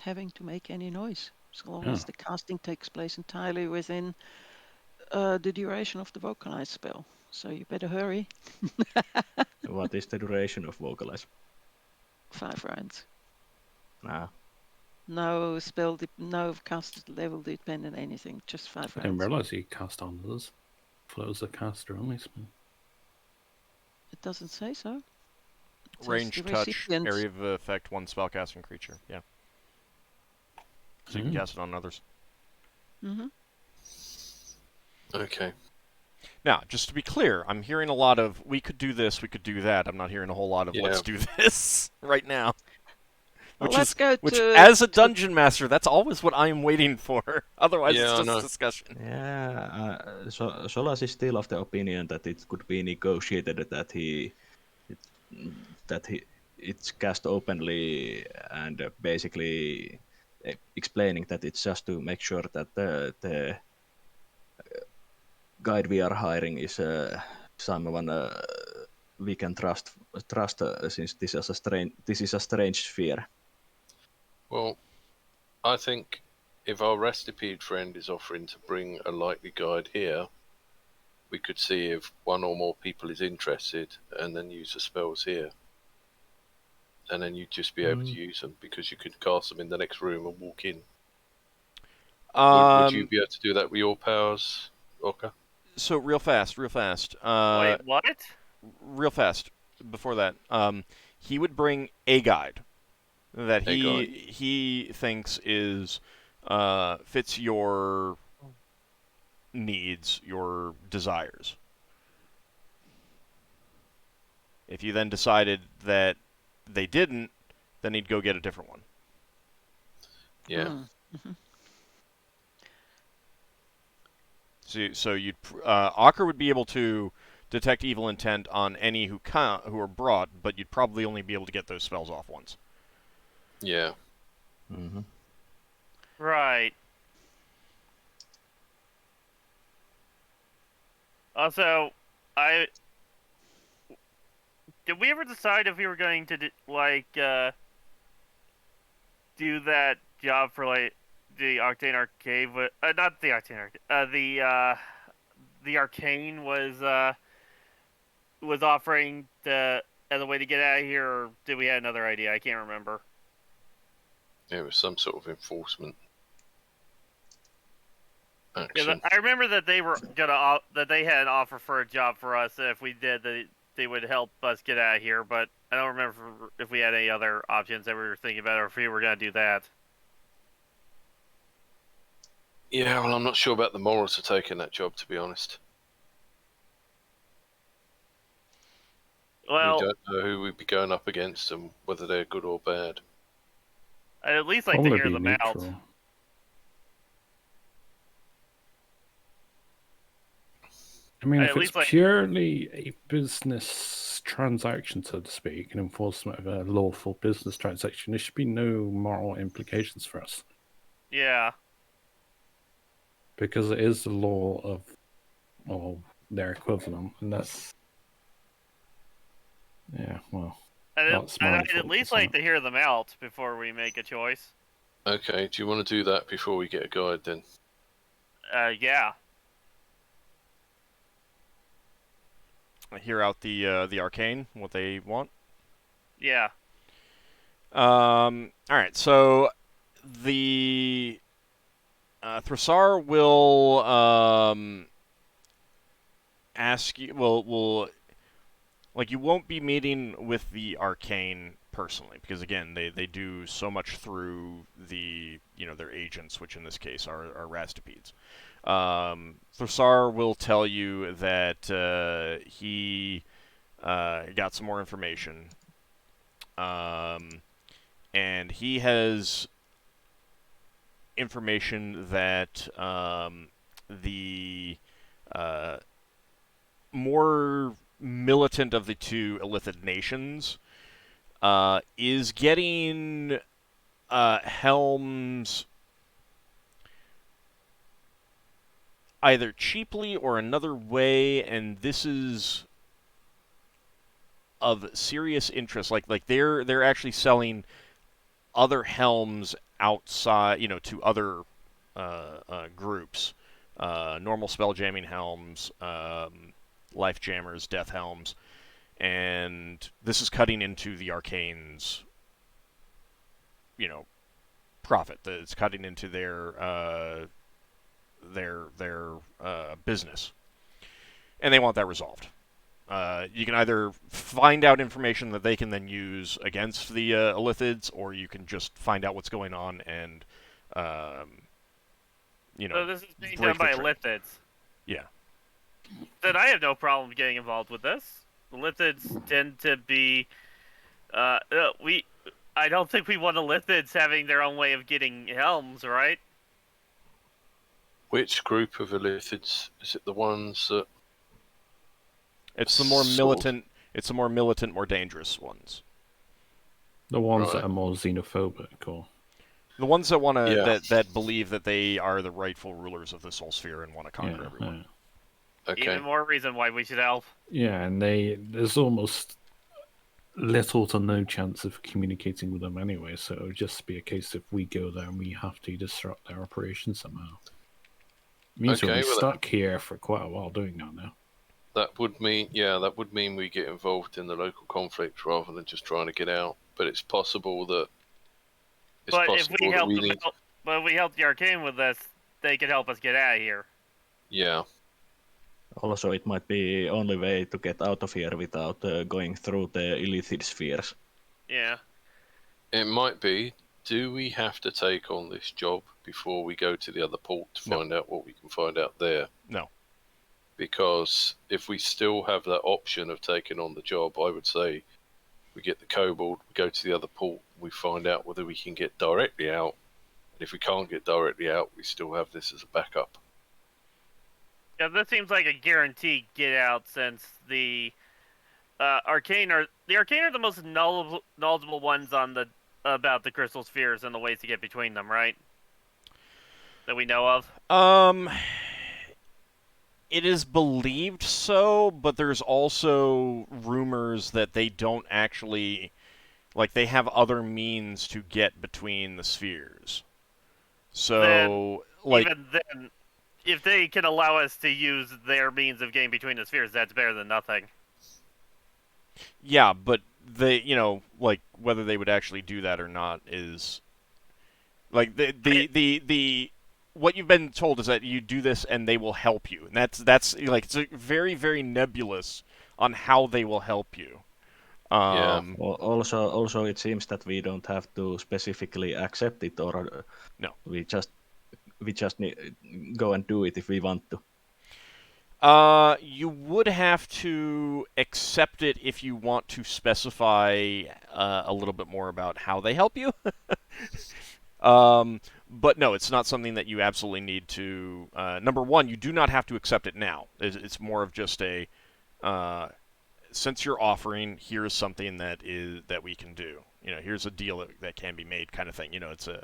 having to make any noise, so long Oh. as the casting takes place entirely within the duration of the Vocalize spell. So you better hurry. What is the duration of Vocalize? 5 rounds. Ah, No no cast level dependent anything, just 5 I didn't rounds. realize you cast on others. I thought it was a caster only spell. It doesn't say so. It says Range, the touch, recipient. area of effect, one spellcasting creature. Yeah. So you can cast it on others. Mm-hmm. Okay. Now, just to be clear, I'm hearing a lot of, we could do this, we could do that. I'm not hearing a whole lot of, let's do this right now. Well, Which let's go which, to as a dungeon master, that's always what I'm waiting for. Otherwise, Yeah, I it's know. just discussion. yeah. Solas is still of the opinion that it could be negotiated that it's cast openly and basically explaining that it's just to make sure that the guide we are hiring is someone we can trust since this is a strange sphere. Well, I think if our Restipede friend is offering to bring a likely guide here, we could see if one or more people is interested and then use the spells here. And then you'd just be able to use them because you could cast them in the next room and walk in. Would you be able to do that with your powers, Ockar? So, real fast. Wait, what? Real fast, before that, he would bring a guide that he thinks is fits your needs, your desires. If you then decided that they didn't, then he'd go get a different one. Yeah. Mm-hmm. So you'd Ockar would be able to detect evil intent on any who are brought, but you'd probably only be able to get those spells off once. Yeah. Mm-hmm. Right. Also, did we ever decide if we were going to do that job for the Arcane Arcade? Not the Arcane Arcade. The Arcane was offering as a way to get out of here, or did we have another idea? I can't remember. It was some sort of enforcement Yeah, action. I remember that they were that they had an offer for a job for us. If we did, they would help us get out of here. But I don't remember if we had any other options that we were thinking about, or if we were going to do that. Yeah, well, I'm not sure about the morals of taking that job, to be honest. Well, we don't know who we'd be going up against and whether they're good or bad. I'd at least like to Probably hear be them out. neutral. I mean, At if it's least, like- purely a business transaction, so to speak, an enforcement of a lawful business transaction, there should be no moral implications for us. Yeah. Because it is the law of, well, their equivalent, and that's... Yeah, well... that's my I'd at least focus on like it. to hear them out before we make a choice. Okay, do you want to do that before we get a guide then? Yeah. Hear out the arcane, what they want. Yeah. All right, so the Thrasar will ask you. Will like you won't be meeting with the arcane personally because again they do so much through the their agents, which in this case are Rastipedes. Thrasar will tell you that he got some more information, and he has information that the more militant of the two Illithid nations is getting helms either cheaply or another way, and this is of serious interest. Like they're actually selling other helms outside, to other groups, normal spell jamming helms, life jammers, death helms, and this is cutting into the arcane's, profit. It's cutting into their business, and they want that resolved. You can either find out information that they can then use against the Illithids, or you can just find out what's going on and, So this is being break done by the trade. Lithids. Yeah. Then I have no problem getting involved with this. The Lithids tend to be, I don't think we want the Lithids having their own way of getting helms, right? Which group of Illithids? Is it the ones that... It's the more Sort of. militant. It's the more militant, more dangerous ones. The ones Right. that are more xenophobic, or The ones that want to Yeah. that believe that they are the rightful rulers of the Soul Sphere and want to conquer yeah, everyone. Okay. Even more reason why we should help. yeah, and there's almost little to no chance of communicating with them anyway. So it would just be a case if we go there and we have to disrupt their operation somehow. It means we'll Okay, be well, stuck here for quite a while doing that now. That would mean we get involved in the local conflict rather than just trying to get out. But it's possible that But if we help we them need... out, but if we help the Arcane with this, they could help us get out of here. Yeah. Also, it might be only way to get out of here without going through the Illithid spheres. Yeah. It might be. Do we have to take on this job before we go to the other port to No. find out what we can find out there? No. Because if we still have that option of taking on the job, I would say we get the kobold, we go to the other port, we find out whether we can get directly out. And if we can't get directly out, we still have this as a backup. Yeah, this seems like a guaranteed get out since the Arcane are the most knowledgeable ones on the about the crystal spheres and the ways to get between them, right? That we know of. It is believed so, but there's also rumors that they don't actually, like, they have other means to get between the spheres. So, Even then, if they can allow us to use their means of getting between the spheres, that's better than nothing. yeah, but they, whether they would actually do that or not is, like, the what you've been told is that you do this and they will help you, and that's like, it's very, very nebulous on how they will help you. Also, it seems that we don't have to specifically accept it, or No. we just go and do it if we want to. You would have to accept it if you want to specify a little bit more about how they help you. But no, it's not something that you absolutely need to. Number one, you do not have to accept it now. It's more of just a, since you're offering, here's something that we can do. Here's a deal that can be made, kind of thing. It's a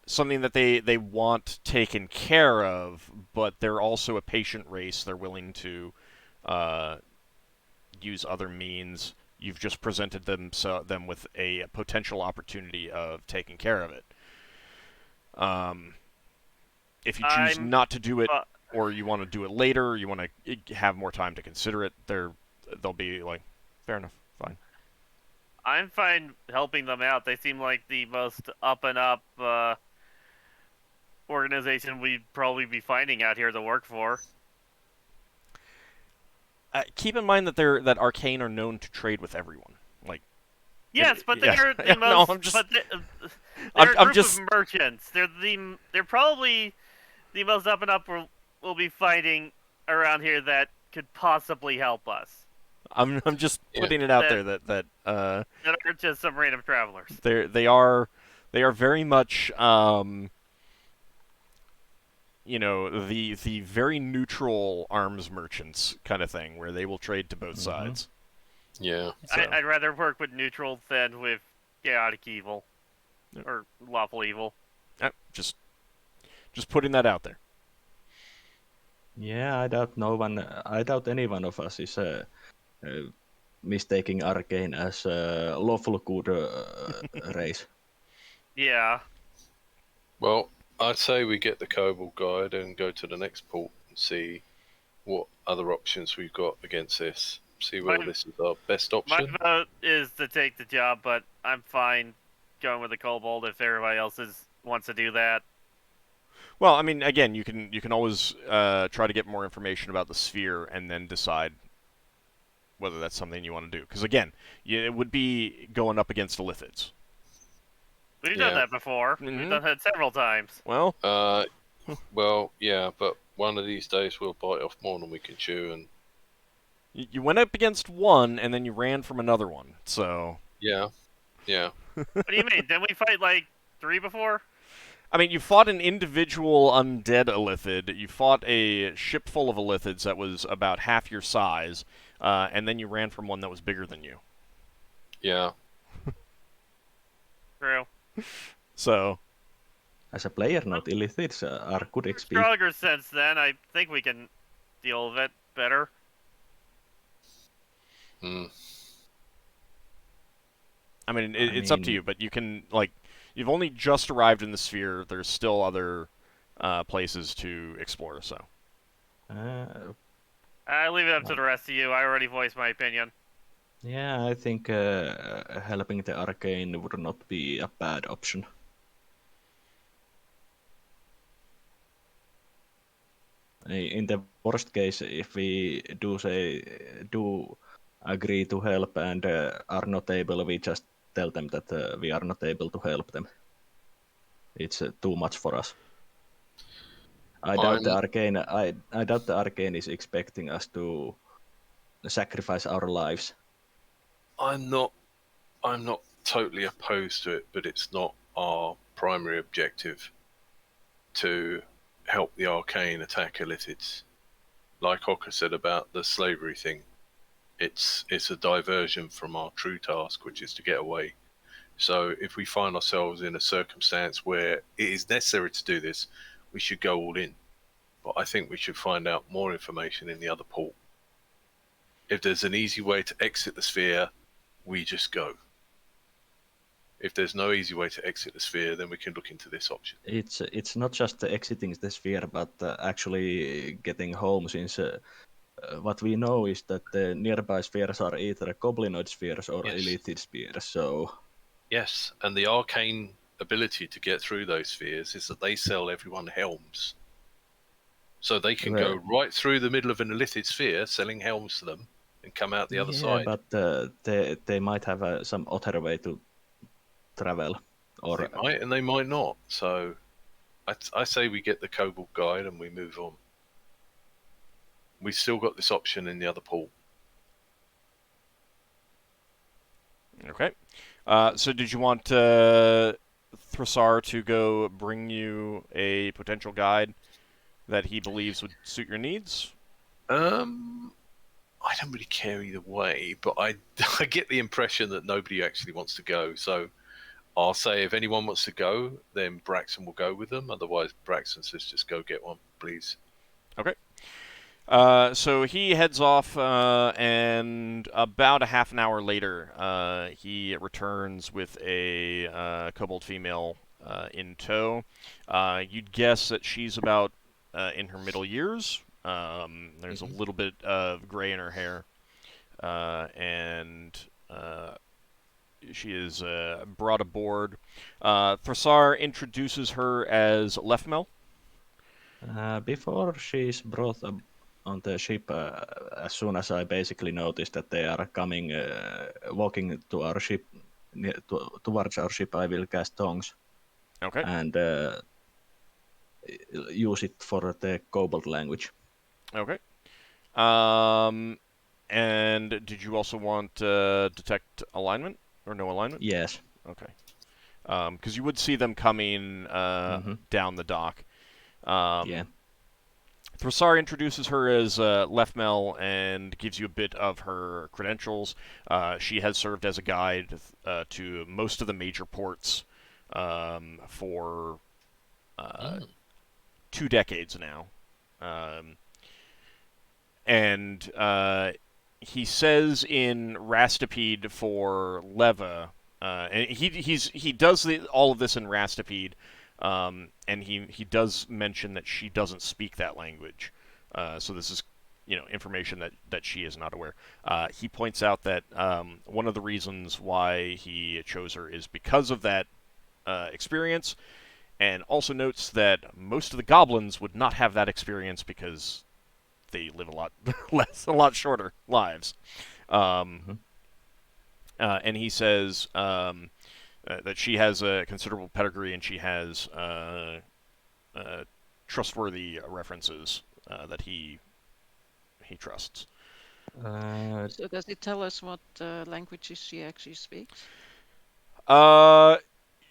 something that they want taken care of, but they're also a patient race. They're willing to use other means. You've just presented them with a potential opportunity of taking care of it. If you choose not to do it, or you want to do it later, or you want to have more time to consider it, they'll be like, fair enough, fine. I'm fine helping them out. They seem like the most up and up organization we'd probably be finding out here to work for. Keep in mind that Arcane are known to trade with everyone. Like, yes, but yeah. they're the No, most. I'm just- But they're I'm a group just- of merchants. They're probably the most up and up we'll be finding around here that could possibly help us. I'm just Yeah. putting it out That- there that That aren't just some random travelers. they are They are very much, you know, the very neutral arms merchants kind of thing, where they will trade to both sides. Yeah. So, I'd rather work with neutrals than with chaotic evil. Yep. Or lawful evil. just putting that out there. Yeah, I doubt any one of us is mistaking Arcane as a lawful good race. Yeah. Well, I'd say we get the Kobold Guide and go to the next port and see what other options we've got against this. See whether this is our best My option. vote is to take the job, but I'm fine going with the kobold if everybody else wants to do that. Well, I mean, again, you can always try to get more information about the sphere and then decide whether that's something you want to do. Because again, it would be going up against the Lithids. We've done Yeah. that before. Mhm. We've done that several times. Well, Well, yeah, but one of these days we'll bite off more than we can chew, and you went up against one, and then you ran from another one. So, yeah. What do you mean? Didn't we fight like 3 before? I mean, you fought an individual undead Illithid. You fought a ship full of Illithids that was about half your size, and then you ran from one that was bigger than you. Yeah. True. So, As a player, not Illithids are good XP. Stronger since then. I think we can deal with it better. Hmm. I mean, it's up to you, but you can, like, you've only just arrived in the sphere. There's still other places to explore, so. I leave it up to the rest of you. I already voiced my opinion. Yeah, I think helping the Arcane would not be a bad option. In the worst case, if we do agree to help and are not able, we just tell them that we are not able to help them. It's too much for us. I doubt the Arcane. I doubt the Arcane is expecting us to sacrifice our lives. I'm not totally opposed to it, but it's not our primary objective to help the Arcane attack Illithids. Like Ockar said about the slavery thing, it's a diversion from our true task, which is to get away. So if we find ourselves in a circumstance where it is necessary to do this, we should go all in. But I think we should find out more information in the other port. If there's an easy way to exit the sphere, we just go. If there's no easy way to exit the sphere, then we can look into this option. It's not just exiting the sphere, but actually getting home, since what we know is that the nearby spheres are either goblinoid spheres or Yes. Illithid spheres, so... Yes, and the arcane ability to get through those spheres is that they sell everyone helms. So they can go right through the middle of an Illithid sphere, selling helms to them, and come out the other side. but they might have some other way to travel. Or They might and they might not. So I say we get the Kobold Guide and we move on. We've still got this option in the other pool. Okay. So did you want Thrasar to go bring you a potential guide that he believes would suit your needs? I don't really care either way, but I get the impression that nobody actually wants to go. So I'll say if anyone wants to go, then Braxon will go with them. Otherwise, Braxon says just go get one, please. Okay. So he heads off, and about a half an hour later, he returns with a kobold female in tow. You'd guess that she's about in her middle years. There's a little bit of gray in her hair, and she is brought aboard. Thrasar introduces her as Lefmel. before she's brought up on the ship, as soon as I basically noticed that they are coming, walking to our ship, towards our ship, I will cast Tongues. Okay. And use it for the kobold language. Okay. And did you also want detect alignment or no alignment? Yes. Okay. because you would see them coming down the dock. Yeah. Thrassar introduces her as Lefmel and gives you a bit of her credentials. She has served as a guide to most of the major ports for 2 decades now. And he says in Rastipede for Leva, and he does all of this in Rastipede, and he does mention that she doesn't speak that language. So this is, information that she is not aware. He points out that one of the reasons why he chose her is because of that experience, and also notes that most of the goblins would not have that experience because they live a lot shorter lives. And he says that she has a considerable pedigree and she has trustworthy references that he trusts. So does it tell us what languages she actually speaks?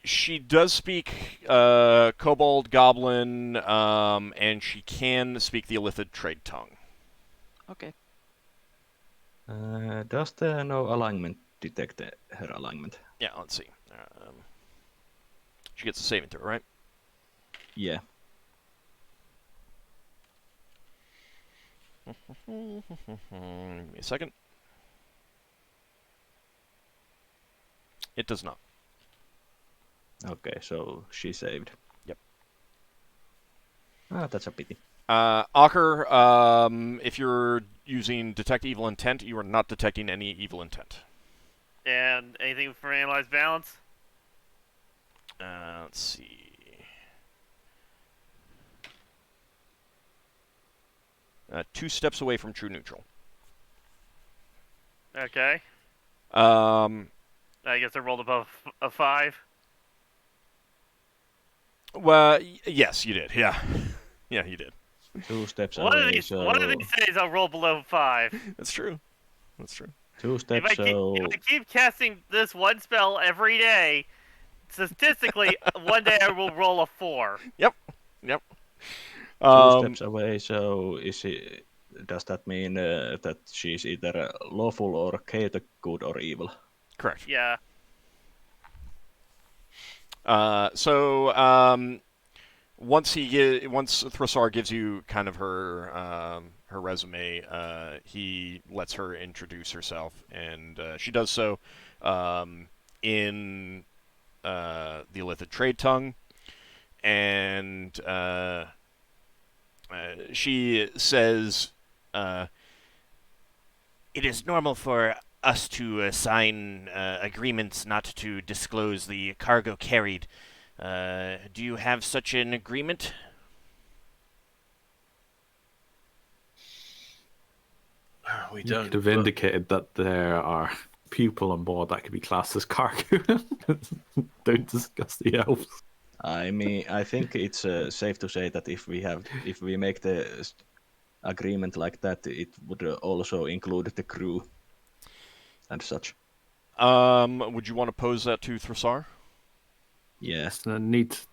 She does speak Kobold, Goblin, and she can speak the Illithid trade tongue. Okay. Does the no alignment detect her alignment? Yeah, let's see. She gets a saving throw, right? Yeah. Give me a second. It does not. Okay, so she saved. Yep. That's a pity. Ockar, if you're using Detect Evil Intent, you are not detecting any evil intent. And anything for Analyze Balance? Let's see. Two steps away from true neutral. Okay. Um, I guess I rolled above a 5. Well, yes, you did. Yeah, yeah, you did. 2 steps One away, of so... these days I'll roll below 5. That's true. That's true. 2 steps, If I keep casting this one spell every day, statistically, one day I will roll a 4. Yep. 2 steps away, so does that mean that she's either lawful or chaotic, good or evil? Correct. Yeah. Once Thrassar gives you kind of her resume, he lets her introduce herself, and she does so in the Illithid trade tongue, and she says, "It is normal for us to sign agreements not to disclose the cargo carried. Do you have such an agreement?" We You don't. could have but- indicated that there are people on board that could be classed as cargo. Don't discuss the elves. I mean, I think it's safe to say that if we make the agreement like that, it would also include the crew and such. Would you want to pose that to Thrassar? Yes. It's a neat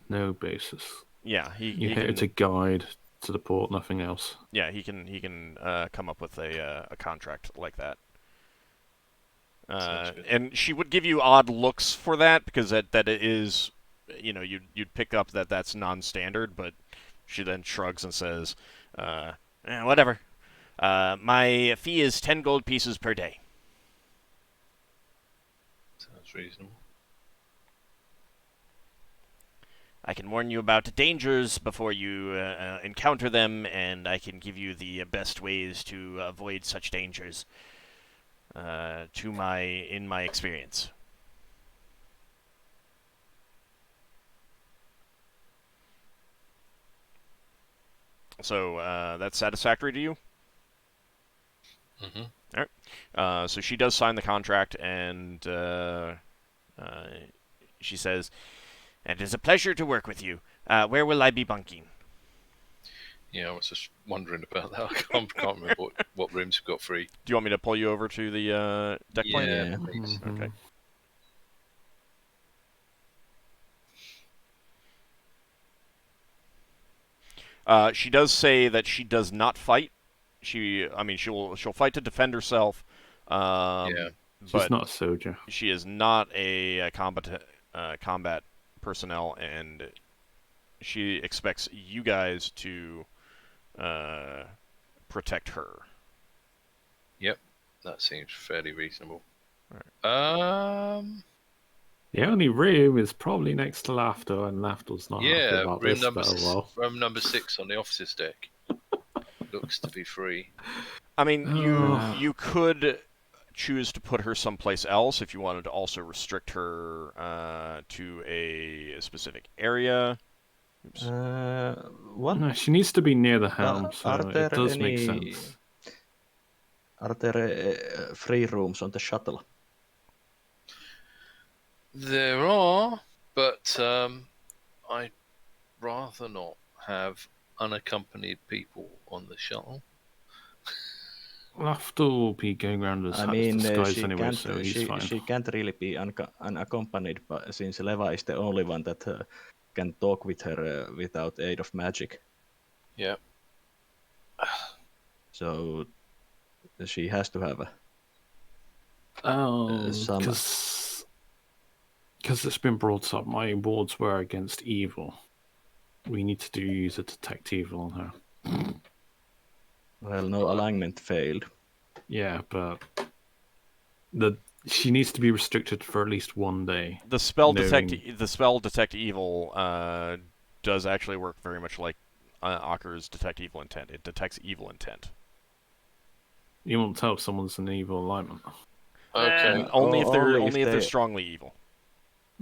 no basis. Yeah, he You're here can. to guide to the port, nothing else. Yeah, he can come up with a contract like that. Sounds good. And she would give you odd looks for that because that it is, you'd pick up that that's non-standard, but she then shrugs and says, "Whatever. My fee is 10 gold pieces per day." Sounds reasonable. I can warn you about dangers before you encounter them, and I can give you the best ways to avoid such dangers. In my experience. So that's satisfactory to you? Mm-hmm. All right. So she does sign the contract, and she says, "It is a pleasure to work with you. Where will I be bunking?" Yeah, I was just wondering about that. I can't remember what rooms we've got free. Do you want me to pull you over to the deck plan? Yeah, Yeah. please. Okay. She does say that she does not fight. She'll fight to defend herself. Yeah. She's But not a soldier. she is not a combat personnel, and she expects you guys to protect her. Yep, that seems fairly reasonable. Right. The only room is probably next to Lafdul, and Lafdul's not happy Yeah, about room this number spell roll. room number 6 on the officer's deck looks to be free. I mean, Oh. you could choose to put her someplace else if you wanted to also restrict her to a specific area. Oops. What No, she needs to be near the helm, are so there it does make any- sense. are there free rooms on the shuttle? There are, but I'd rather not have unaccompanied people on the shuttle. Lafdul will be going around as I mean, disguised she anyway, can't. so he's fine. She can't really be unaccompanied, but since Leva is the only one that can talk with her without aid of magic, Yeah. so she has to have a. Oh, some- because it's been brought up, my wards were against evil. We need to use a detect evil on her. Well, no alignment failed. Yeah, but she needs to be restricted for at least one day. The spell knowing- detect evil does actually work very much like Ockar's detect evil intent. It detects evil intent. You won't tell if someone's an evil alignment. Okay. Only if they're only if they're they- strongly evil.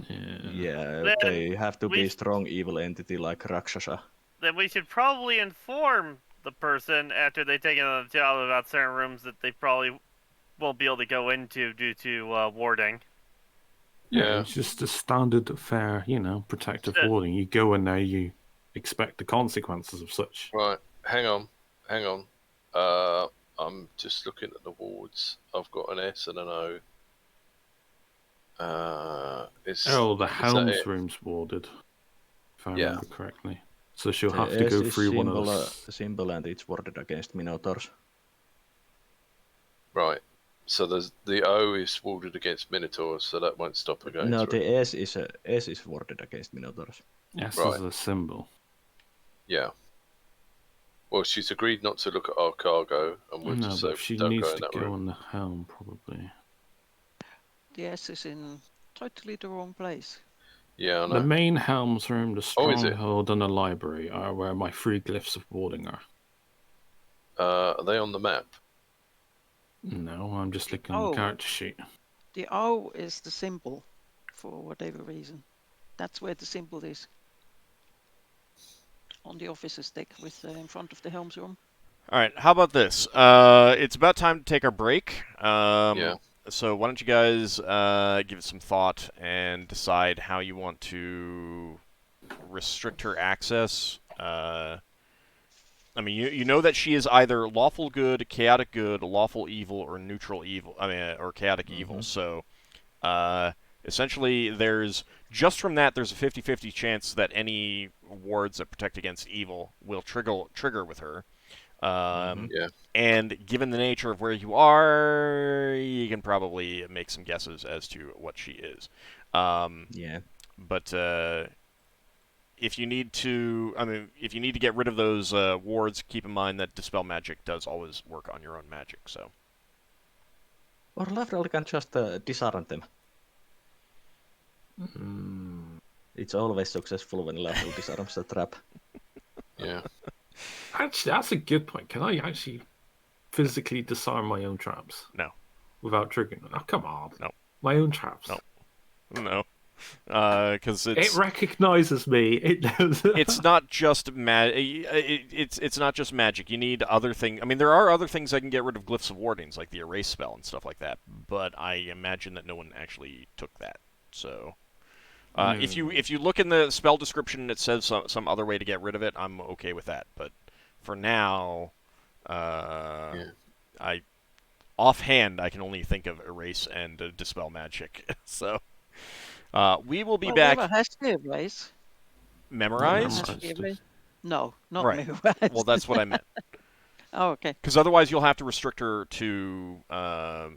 Yeah, Then they have to be we- strong evil entity like Rakshasa. Then we should probably inform the person after they take it on the job about certain rooms that they probably won't be able to go into due to warding. Yeah. It's just a standard, fair, protective Shit. warding. You go in there, you expect the consequences of such. Right. Hang on. I'm just looking at the wards. I've got an S and an O. The Is that Helm's it? room's warded, if I Yeah. remember correctly. So she'll The have to go S is through one of symbol, those. symbol and it's warded against Minotaurs. Right. So the O is warded against Minotaurs, so that won't stop her going No, through. the S is warded against Minotaurs. S Right. is a symbol. Yeah. Well, she's agreed not to look at our cargo, and we'll No, just but say she don't needs go in to that go room. on the helm, probably. The S is in totally the wrong place. Yeah, I The know. main helm's room, the Oh, is it? stronghold, and the library are where my 3 glyphs of warding are. Are they on the map? No, I'm just looking at Oh. the character sheet. The O is the symbol, for whatever reason. That's where the symbol is. On the officer's deck, with in front of the helm's room. All right, how about this? It's about time to take our break. Yeah. So why don't you guys give it some thought and decide how you want to restrict her access? I mean, you know that she is either lawful good, chaotic good, lawful evil, or neutral evil. Or chaotic evil. So, essentially, there's just from that, there's a 50-50 chance that any wards that protect against evil will trigger with her. Yeah. And given the nature of where you are, you can probably make some guesses as to what she is. Yeah. But if you need to, if you need to get rid of those wards, keep in mind that Dispel Magic does always work on your own magic. So. Or Lafdul can just disarm them. It's always successful when Lafdul disarms a trap. Yeah. Actually, that's a good point. Can I actually physically disarm my own traps? No. Without triggering them? Oh, come on. No. My own traps? No. No. Because It recognizes me. It knows. it's not just it's not just magic. You need other things. I mean, there are other things that can get rid of glyphs of wardings, like the erase spell and stuff like that. But I imagine that no one actually took that. So, if you look in the spell description, it says some other way to get rid of it. I'm okay with that. But for now, offhand, I can only think of erase and dispel magic. So. We will be back. Eva has the erase. Memorize? Memorized. No, not Right. move. Well, that's what I meant. Oh, okay. Because otherwise, you'll have to restrict her to a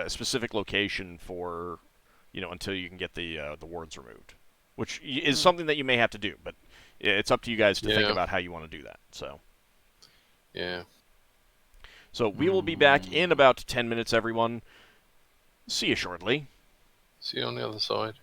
specific location for until you can get the wards removed, which is something that you may have to do. But it's up to you guys to think Yeah. about how you want to do that. So. Yeah. So we will be back in about 10 minutes, everyone. See you shortly. See you on the other side.